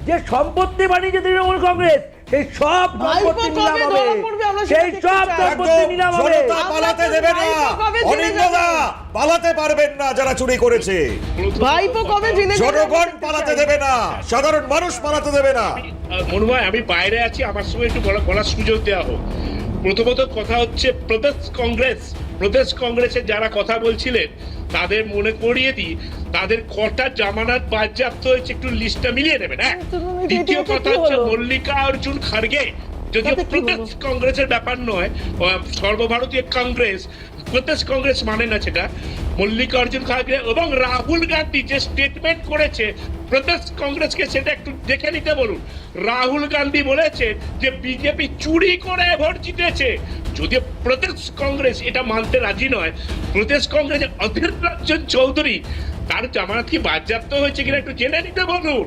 যে সম্পত্তি বানিয়েছে তৃণমূল কংগ্রেস, সেই সব সম্পত্তি নিলাম হবে, সেই সব সম্পত্তি নিলাম হবে। পালাতে দেবে না, অনিন্দা পালাতে পারবেন না যারা চুরি করেছে। ভাইপো কবে জেলে জনগণ পালাতে দেবে না, সাধারণ মানুষ পালাতে দেবে না। মনুভাই, আমি বাইরে আছি, আমার সঙ্গে একটু বলার সুযোগ দেওয়া হোক। প্রথমত কথা হচ্ছে প্রদেশ কংগ্রেসের যারা কথা বলছিলেন তাদের মনে করিয়ে দিই, তাদের কটা জামানত বাজেয়াপ্ত হয়েছে একটু লিস্টটা মিলিয়ে নেবেন। দ্বিতীয় কথা হচ্ছে মল্লিকার্জুন খাড়গে, যদিও প্রদেশ কংগ্রেসের ব্যাপার নয়, সর্বভারতীয় কংগ্রেস, প্রদেশ কংগ্রেস মানে না সেটা। মল্লিকার্জুন খাড়গে এবং রাহুল গান্ধী যে স্টেটমেন্ট করেছে প্রদেশ কংগ্রেসকে, সেটা একটু দেখে নিতে বলুন। রাহুল গান্ধী বলেছে যে বিজেপি চুরি করে ভোট জিতেছে। যদিও প্রদেশ কংগ্রেস এটা মানতে রাজি নয়, প্রদেশ কংগ্রেসের অধীর রঞ্জন চৌধুরী, তার জামানত কি বাজেয়াপ্ত হয়েছে কিনা একটু জেনে নিতে বলুন।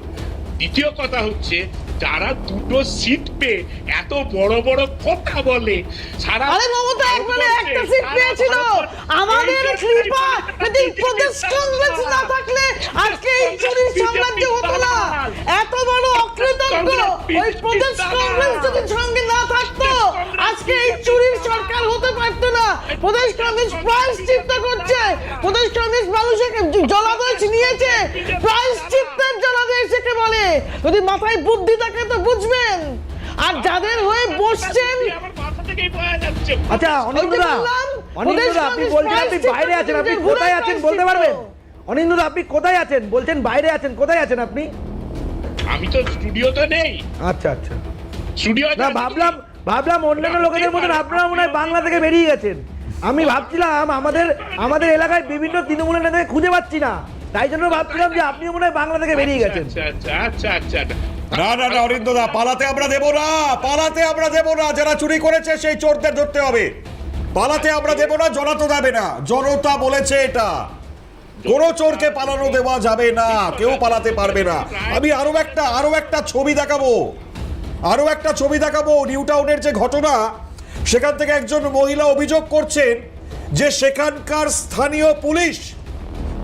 দ্বিতীয় কথা হচ্ছে, যারা 2টো সিট পেয়ে এত বড় বড় কথা বলে, সারা মমতা একবারে একটা সিট পেয়েছিল, আমাদের কৃপা যদি প্রদেশ কংগ্রেস না থাকলে আজকে এই চুরির সাম্রাজ্য হতো না। এত বড় অকৃতজ্ঞ ওই প্রদেশ কংগ্রেস যদি সঙ্গে না থাকতো, আজকে এই চুরির সরকার হতে পারতো না। প্রদেশ কংগ্রেস প্রায়শ্চিত্ত করছে, প্রদেশ কংগ্রেস মানুষকে জলাদেশ নিয়েছে, প্রায়শ্চিত্তের জলাদেশ একে বলে। যদি মাথায় বুদ্ধি থাকে তো বুঝবেন। আর যাদের হয়ে বসছেন। আমার মাথা থেকেই বয়া যাচ্ছে। আচ্ছা অনিন্দদা, অনিন্দদা আপনি বলছেন আপনি বাইরে আছেন, আপনি কোথায় আছেন বলতে পারবেন? অনিন্দদা আপনি কোথায় আছেন? বলছেন বাইরে আছেন, কোথায় আছেন আপনি? আমি তো স্টুডিওতে নেই। আচ্ছা আচ্ছা, স্টুডিও না ভাবলাম অন্যান্য লোকেদের মতন আপনারা মনে হয় বাংলা থেকে বেরিয়ে গেছেন। আমি ভাবছিলাম আমাদের এলাকায় বিভিন্ন তৃণমূলের নেতাকে খুঁজে পাচ্ছি না, তাই জন্য ভাবছিলাম যে আপনিও মনে হয় বাংলা থেকে বেরিয়ে গেছেন। আচ্ছা। না না না অরিন্দদা, পালাতে আমরা দেব না, পালাতে আমরা দেব না। যারা চুরি করেছে সেই চোরদের ধরতে হবে, পালাতে আমরা দেব না, জনতা দেবে না। জনতা বলেছে এটা, কোনো চোরকে পালানো দেওয়া যাবে না, কেউ পালাতে পারবে না। আমি আরো একটা ছবি দেখাবো, নিউ টাউনের যে ঘটনা, সেখান থেকে একজন মহিলা অভিযোগ করছেন যে সেখানকার স্থানীয় পুলিশ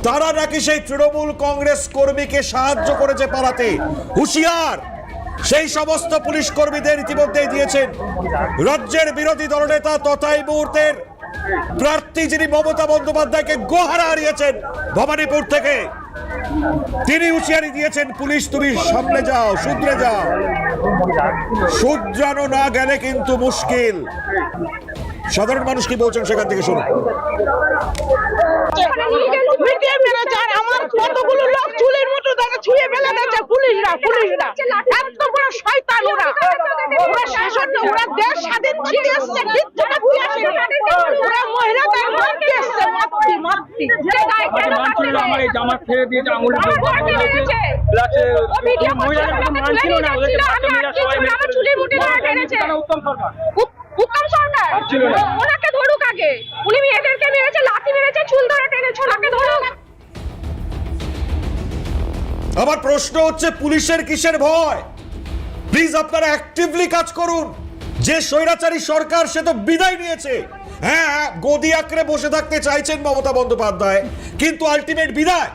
তারা নাকি সেই তৃণমূল কংগ্রেস কর্মীকে সাহায্য করেছে পালাতে। হুঁশিয়ার সেই সমস্ত পুলিশ কর্মীদের ইতিমধ্যেই দিয়েছেন রাজ্যের বিরোধী দলনেতা তথা এই মুহূর্তের প্রার্থী যিনি মমতা বন্দ্যোপাধ্যায়কে গোহারা হারিয়েছেন ভবানীপুর থেকে। তিনি হুঁশিয়ারি দিয়েছেন, পুলিশ তুমি সামনে যাও, শুধরে যাও, শুধরানো না গেলে কিন্তু মুশকিল। সাধারণ মানুষ কি বলছেন সেখান থেকে শুনুন। আমার কতগুলো লোক চুলের মতো তাকে ছুঁয়ে ফেলে দিয়েছে পুলিশরা। এত বড় শয়তান ওরা শাসন, ওরা দেশ স্বাধীন ছিঁড়ে এসছে, কিচ্ছুটা দিয়ে আসেনি। ওরা মহিলাদের মারতে এসছে, মারতে। আমার এই জামা ছেড়ে দিয়েছে, আঙুলে উত্তম সরকার ওনাকে ধরুক আগে, উনি মেয়েদেরকে মেরেছে, লাঠি মেরেছে, চুল ধরে টেনেছে, ওনাকে ধরুক। আমার প্রশ্ন হচ্ছে, পুলিশের কিসের ভয়? প্লিজ আপনারা অ্যাক্টিভলি কাজ করুন। যে স্বৈরাচারী সরকার সে তো বিদায় নিয়েছে। হ্যাঁ, গদি আঁকড়ে বসে থাকতে চাইছেন মমতা বন্দ্যোপাধ্যায়, কিন্তু আলটিমেট বিদায়,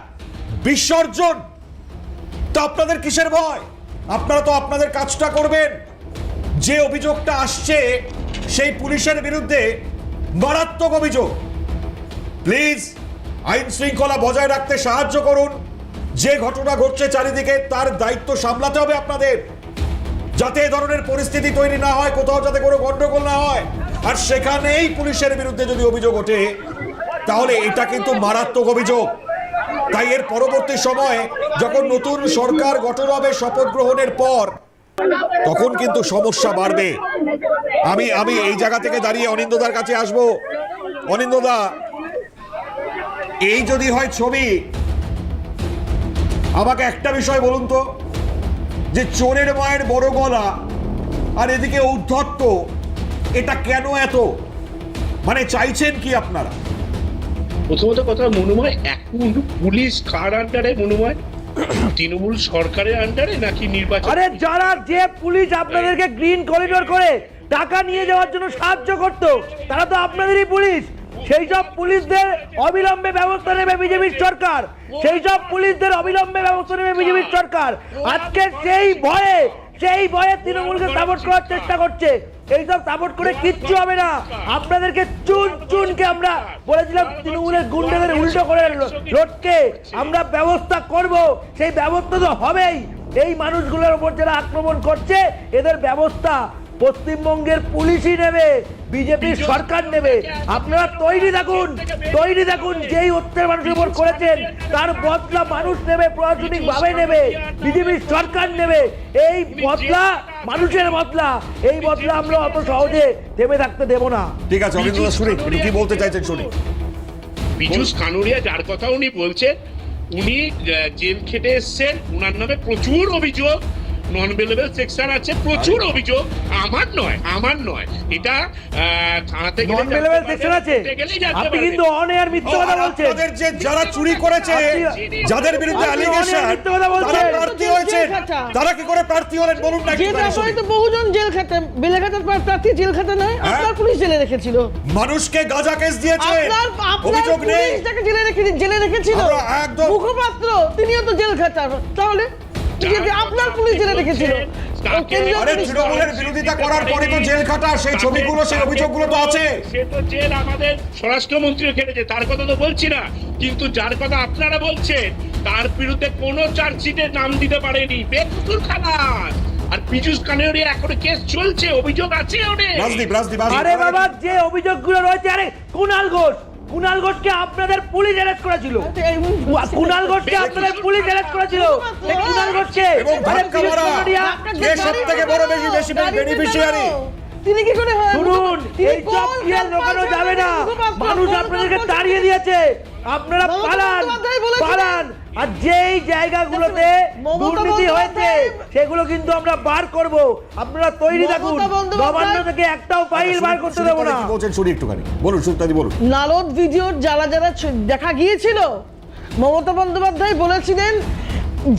বিসর্জন। তো আপনাদের কিসের ভয়? আপনারা তো আপনাদের কাজটা করবেন। যে অভিযোগটা আসছে সেই পুলিশের বিরুদ্ধে মারাত্মক অভিযোগ। প্লিজ আইন শৃঙ্খলা বজায় রাখতে সাহায্য করুন। যে ঘটনা ঘটছে চারিদিকে তার দায়িত্ব সামলাতে হবে আপনাদের, যাতে এ ধরনের পরিস্থিতি তৈরি না হয়, কোথাও যাতে কোনো গন্ডগোল না হয়। আর সেখানেই পুলিশের বিরুদ্ধে যদি অভিযোগ ওঠে তাহলে এটা কিন্তু মারাত্মক অভিযোগ। তাই এর পরবর্তী সময়ে যখন নতুন সরকার গঠন হবে শপথ গ্রহণের পর, তখন কিন্তু সমস্যা বাড়বে। আমি এই জায়গা থেকে দাঁড়িয়ে অনিন্দদার কাছে আসবো। অনিন্দদা, এই যদি হয় ছবি, আমাকে একটা বিষয় বলুন তো, যে চোরের মায়ের বড় গলা আর এদিকে ঔদ্ধত্য, এটা কেন এত? মানে চাইছেন কি আপনারা? প্রথমত কথা মনোময়, এখন পুলিশ কার আন্ডারে মনোময়? তৃণমূল সরকারের আন্ডারে নাকি নির্বাচন? আরে যারা যে পুলিশ আপনাদেরকে গ্রিন করিডোর করে টাকা নিয়ে যাওয়ার জন্য সাহায্য করতো, তারা তো আপনাদেরই পুলিশ। সেই সব পুলিশদের অবিলম্বে ব্যবস্থা নেবে বিজেপির সরকার। সেই সব পুলিশদের অবিলম্বে ব্যবস্থা নেবে বিজেপির সরকার। আজকে সেই ভয়ে তৃণমূলকে সাপোর্ট করার চেষ্টা করছে। এইসব সাপোর্ট করে কিচ্ছু হবে না। আপনাদেরকে চুনকে আমরা বলেছিলাম তৃণমূলের গুন্ডাদের উল্টো করে রোডকে আমরা ব্যবস্থা করব, সেই ব্যবস্থা তো হবেই। এই মানুষগুলোর উপর যারা আক্রমণ করছে এদের ব্যবস্থা পশ্চিমবঙ্গের পুলিশই নেবে, বিজেপির সরকার নেবে। আপনারা তৈরি থাকুন। যেই অত্যাচার মানুষের উপর করেছেন তার বদলা মানুষ নেবে, প্রশাসনিক ভাবে নেবে, বিজেপির সরকার নেবে। এই বদলা মানুষের বদলা, এই বদলা আমরা অত সহজে থেমে থাকতে দেব না। ঠিক আছে অনিন্দদা, শুনি কি বলতে চাইছেন শুনি। পীযূষ কানুরিয়া যার কথা উনি বলছেন, উনি জেল খেটে এসছেন, উনার নামে প্রচুর অভিযোগ, নন বেলেবল সেকশন আছে, প্রচুর অভিযোগ। আমার নয়, এটা থানা থেকে নন বেলেবল সেকশন আছে। আপনি কিন্তু অন এয়ার মিথ্যা কথা বলছেন। আপনাদের যে যারা চুরি করেছে, যাদের বিরুদ্ধে অ্যালিগেশন, তারা প্রার্থী হয়েছে, তারা কি করে প্রার্থী হলেন বলুন না? যে তারপরে তো বহুজন জেল খাটে, বেলেঘাটার প্রার্থী জেল খাটে নয়, আপনার পুলিশ জেলে রেখেছিল। মানুষকে গাঁজা কেস দিয়েছে, অভিযোগ নেই, তাকে জেলে রেখেছিল। একদম মুখপাত্র তিনিও তো জেল খাটার, তাহলে আপনার পুলিশ জেলে রেখেছিল। তৃণমূলের বিরোধিতা করার পরে তো জেল খাটা, সেই ছবিগুলো, সেই অভিযোগগুলো তো আছে। সে তো জেল আমাদের স্বরাষ্ট্রমন্ত্রী খেটেছে, তার কথা তো বলছি না, কিন্তু যার কথা আপনারা বলছেন তার বিরুদ্ধে কোনো চার্জশিটের নাম দিতে পারেনি, বেকসুর খালাস। আর পীযূষ কানেরিয়া এখনো কেস চলছে, অভিযোগ আছে অনেক। রাজদীপ আরে বাবা, যে অভিযোগগুলো রয়েছে, আরে কুণাল ঘোষকে আপনাদের পুলিশ অ্যারেস্ট করেছিল, কুণাল ঘোষকে আপনাদের পুলিশ অ্যারেস্ট করেছিল, এই কুণাল ঘোষকে এবং ধাক্কা মারা কে সবথেকে বড় বেশি বেনিফিশিয়ারি? তিনি কি করে শুনুন, এই সব খেয়াল লোকানো যাবে না, মানুষ আপনাদেরকে তাড়িয়ে দিয়েছে, আপনারা পালান। আর যেই জায়গাগুলোতে দুর্নীতি হয়েছে সেগুলো কিন্তু আমরা বার করব, আপনারা তৈরি থাকুন, নবান্ন থেকে একটাও ফাইল বার করতে দেবো না। কি বলছেন শুনি একটুখানি, বলুন সুতাদি বলুন। নারদ ভিডিওর যারা দেখা গিয়েছিল, মমতা বন্দ্যোপাধ্যায় বলেছিলেন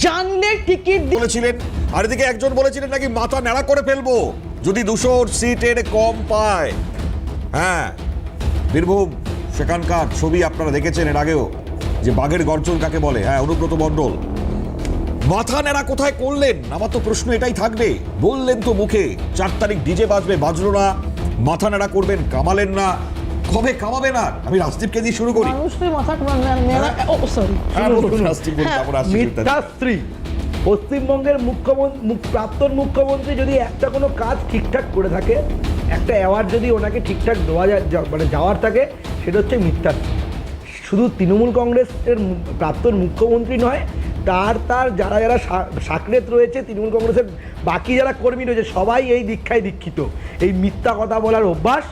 জানলে টিকিট বলেছিলেন, আর এদিকে একজন বলেছিলেন নাকি মাথা ন্যাড়া করে ফেলবো যদি 200 সিটের কম পায়। হ্যাঁ, বীরভূম সেখানকার ছবি আপনারা দেখেছেন এর আগেও, যে বাঘের গর্জন কাকে বলে। হ্যাঁ, অনুব্রত মণ্ডল মাথা ন্যাড়া কোথায় করলেন? আমার তো প্রশ্ন এটাই থাকবে। বললেন তো মুখে 4 তারিখ ডিজে বাজবে, বাজলো না, মাথা ন্যাড়া করবেন, কামালেন না, কবে কামাবে না? আমি রাজদীপকে দিয়ে শুরু করি। মিথ্যাশ্রী পশ্চিমবঙ্গের প্রাক্তন মুখ্যমন্ত্রী যদি একটা কোনো কাজ ঠিকঠাক করে থাকে, একটা অ্যাওয়ার্ড যদি ওনাকে ঠিকঠাক দেওয়া যায়, মানে যাওয়ার থাকে, সেটা হচ্ছে মিথ্যাশ্রী। শুধু তৃণমূল কংগ্রেসের প্রাক্তন মুখ্যমন্ত্রী নয়, তার যারা সাকরেত রয়েছে, তৃণমূল কংগ্রেসের বাকি যারা কর্মী রয়েছে, সবাই এই দীক্ষায় দীক্ষিত। এই মিথ্যা কথা বলার অভ্যাস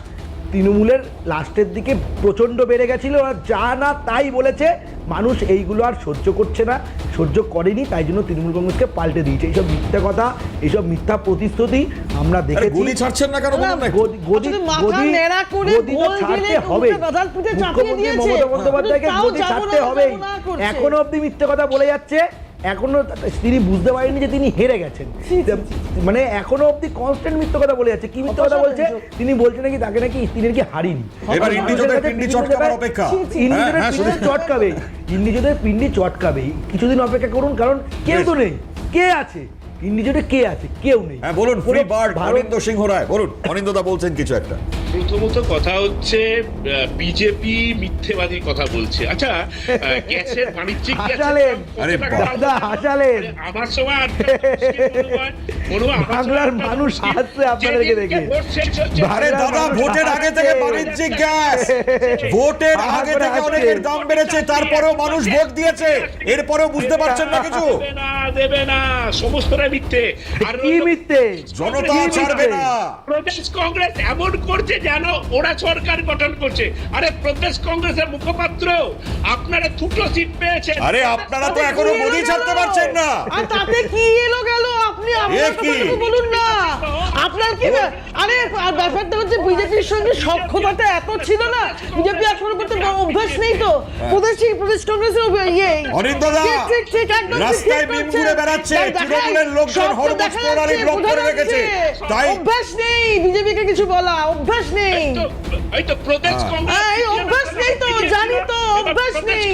তৃণমূলের লাস্টের দিকে প্রচণ্ড বেড়ে গেছিল, আর যা না তাই বলেছে, মানুষ এইগুলো আর সহ্য করছে না, সহ্য করেনি, তাই জন্য তৃণমূল কংগ্রেসকে পাল্টে দিয়েছে। এইসব মিথ্যা কথা, এইসব মিথ্যা প্রতিশ্রুতি আমরা দেখেছি। গদি ছাড়ছেন না কেন বলুন না? গদি ছাড়তে হবে, মুখ্যমন্ত্রী মমতা বন্দ্যোপাধ্যায়কে গদি ছাড়তে হবেই। এখনো অব্দি মিথ্যা কথা বলে যাচ্ছে, এখনো তিনি বুঝতে পারেননি যে তিনি হেরে গেছেন, মানে এখনো অব্দি কনস্ট্যান্ট মিথ্যা কথা বলে যাচ্ছে। কি মিথ্যা কথা বলছে? তিনি বলছেন নাকি তাকে নাকি তিনি নাকি হারিনি, এবার ইন্ডিজোদের পিন্ডি চটকাবার অপেক্ষা। ইন্ডিজোদের পিন্ডি চটকাবেই, কিছুদিন অপেক্ষা করুন, কারণ কেউ তো নেই। কে আছে ইন্ডিজোটে? কে আছে? কেউ নেই। হ্যাঁ বলুন, ফ্রি বার্ড অনিন্দ সিংহ রায় বলুন। অনিন্দদা বলছেন কিছু একটা। প্রথমত কথা হচ্ছে বিজেপি মিথ্যেবাদী কথা বলছে। আচ্ছা, গ্যাসের বাণিজ্যিক আরে দাদা হাসালেন, আমার সময় বাংলার মানুষ হাসছে আপনাদেরকে দেখে। আরে দাদা, ভোটের আগে থেকে বাণিজ্যিক গ্যাস, ভোটের আগে থেকে অনেকের দাম বেড়েছে, তারপরেও মানুষ ভোট দিয়েছে, এরপরেও বুঝতে পারছেন না কিছু? দেবে না, সমস্তটা মিথ্যে। আর কি মিথ্যে? জনতা ছাড়বে না। প্রদেশ কংগ্রেস এমন করছে যেন ওরা সরকার গঠন করছে। আরে প্রদেশ কংগ্রেসের মুখপাত্র, আপনারা 2টো সিট পেয়েছেন। আরে আপনারা তো এখনো গদি ছাড়তে পারছেন না। আর তাতে কি এলো গেল? আপনি বলুন না, আপনার কি? আরে ব্যাপারটা হচ্ছে বিজেপির সঙ্গে সখ্যতাটা এত ছিল না, বিজেপি এখনো করতে অভ্যাস নেই তো। প্রদেশ কংগ্রেসের অনিন্দদা রাস্তায় বিম ঘুরে বেড়াচ্ছে, তৃণমূলের লোকজন হরমোজ প্রণালী ব্লক করে রেখেছে, তাই অভ্যাস নেই বিজেপিকে কিছু বলা, অভ্যাস নেই। এই তো প্রদেশ কংগ্রেস অভ্যাস নেই তো, জানি তো, অভ্যাস নেই।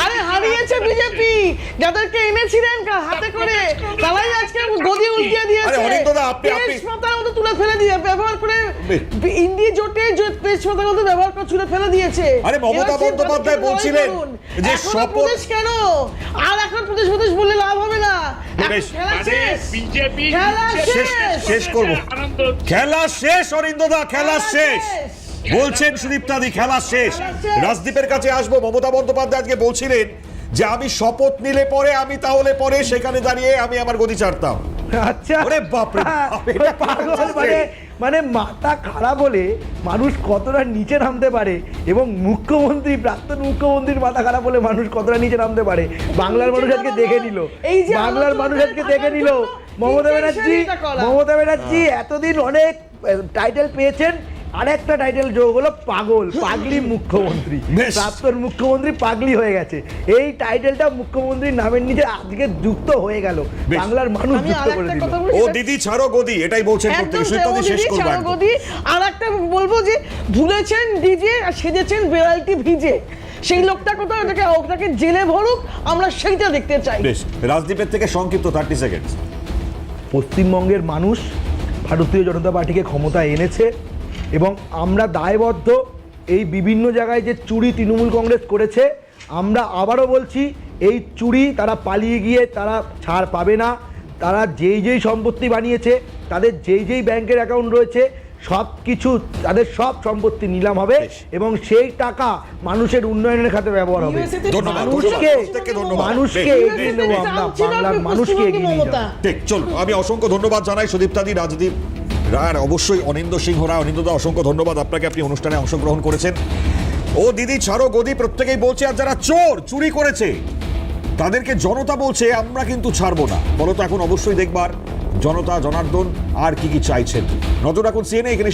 আরে হারিয়েছে বিজেপি, যাদেরকে এনেছিলেন হাতে করে, তারাই আজকে গদি উল্টিয়ে দিয়েছে। আরে অনিন্দদা, আপনি তেজপাতার মতো তুলে ফেলে দিয়ে ব্যবহার করে ইন্ডি জোটে তেজপাতার মতো ব্যবহার করে তুলে ফেলে দিয়েছে। আরে মমতা বন্দ্যোপাধ্যায় বলছিলেন যে শপথ, কেন আর এখন প্রদেশ বললে লাভ হবে না। বিজেপি শেষ করব, খেলা শেষ। অরিন্দদা খেলা শেষ বলছেন, সুদীপ্তাদি খেলা শেষ। রাজদীপের কাছে আসবো। মমতা বন্দ্যোপাধ্যায় আজকে বলছিলেন যে আমি শপথ নিলে পরে, আমি তাহলে পরে সেখানে দাঁড়িয়ে আমি আমার গদি ছাড়তাম। আচ্ছা, ওরে বাপরে, পাগল মানে মাথা খারাপ হলে মানুষ কতটা নিচে নামতে পারে, এবং প্রাক্তন মুখ্যমন্ত্রীর মাথা খারাপ হলে মানুষ কতটা নিচে নামতে পারে, বাংলার মানুষ আজকে দেখে নিল। বাংলার মানুষ আজকে দেখে নিল। মমতা ব্যানার্জি এতদিন অনেক টাইটেল পেয়েছেন, আরেকটা টাইটেল যোগ হলো পাগলি মুখ্যমন্ত্রী। প্রাক্তন মুখ্যমন্ত্রী পাগলি হয়ে গেছে, এই টাইটেলটা মুখ্যমন্ত্রীর নামের নিচে আজকে যুক্ত হয়ে গেল, বাংলার মানুষ যুক্ত করে দিল। ও দিদি ছাড়ো গদি, এটাই বলছেন শেষ করব। আর একটা বলবো যে ভুলেছেন ডিজে আর সেজেছেন ভ্যারাইটি ভিজে, সেই লোকটা কোথাও ওটাকে জেলে ভরুক, আমরা সেইটা দেখতে চাই। বেশ, রাজদীপের থেকে সংক্ষিপ্ত 30 সেকেন্ড। পশ্চিমবঙ্গের মানুষ ভারতীয় জনতা পার্টিকে ক্ষমতায় এনেছে, এবং আমরা দায়বদ্ধ এই বিভিন্ন জায়গায় যে চুরি তৃণমূল কংগ্রেস করেছে, আমরা আবারও বলছি এই চুরি তারা পালিয়ে গিয়ে তারা ছাড় পাবে না, তারা যেই সম্পত্তি বানিয়েছে, তাদের যেই ব্যাংকের অ্যাকাউন্ট রয়েছে, সব কিছু তাদের সব সম্পত্তি নিলাম হবে এবং সেই টাকা মানুষের উন্নয়নের খাতে ব্যবহার হবে। USA তে ধন্যবাদ, মানুষকে প্রত্যেককে ধন্যবাদ। মানুষকে বেশ, এগিয়ে নেবো আমরা, বাংলার মানুষকে এগিয়ে নিয়ে যাবো। ঠিক, চল আমি অসংখ্য ধন্যবাদ জানাই সুদীপ্তাদি, রাজদীপ রায়, অবশ্যই অনিন্দ সিংহ রায়। অনিন্দদা অসংখ্য ধন্যবাদ আপনাকে, আপনি অনুষ্ঠানে অংশগ্রহণ করেছেন। ও দিদি ছাড়ো গদি প্রত্যেকেই বলছে, আর যারা চুরি করেছে তাদেরকে জনতা বলছে আমরা কিন্তু ছাড়বো না। বলো তো এখন অবশ্যই দেখবার জনতা জনার্দন আর কি চাইছেন। নজর রাখুন CNN এখানে।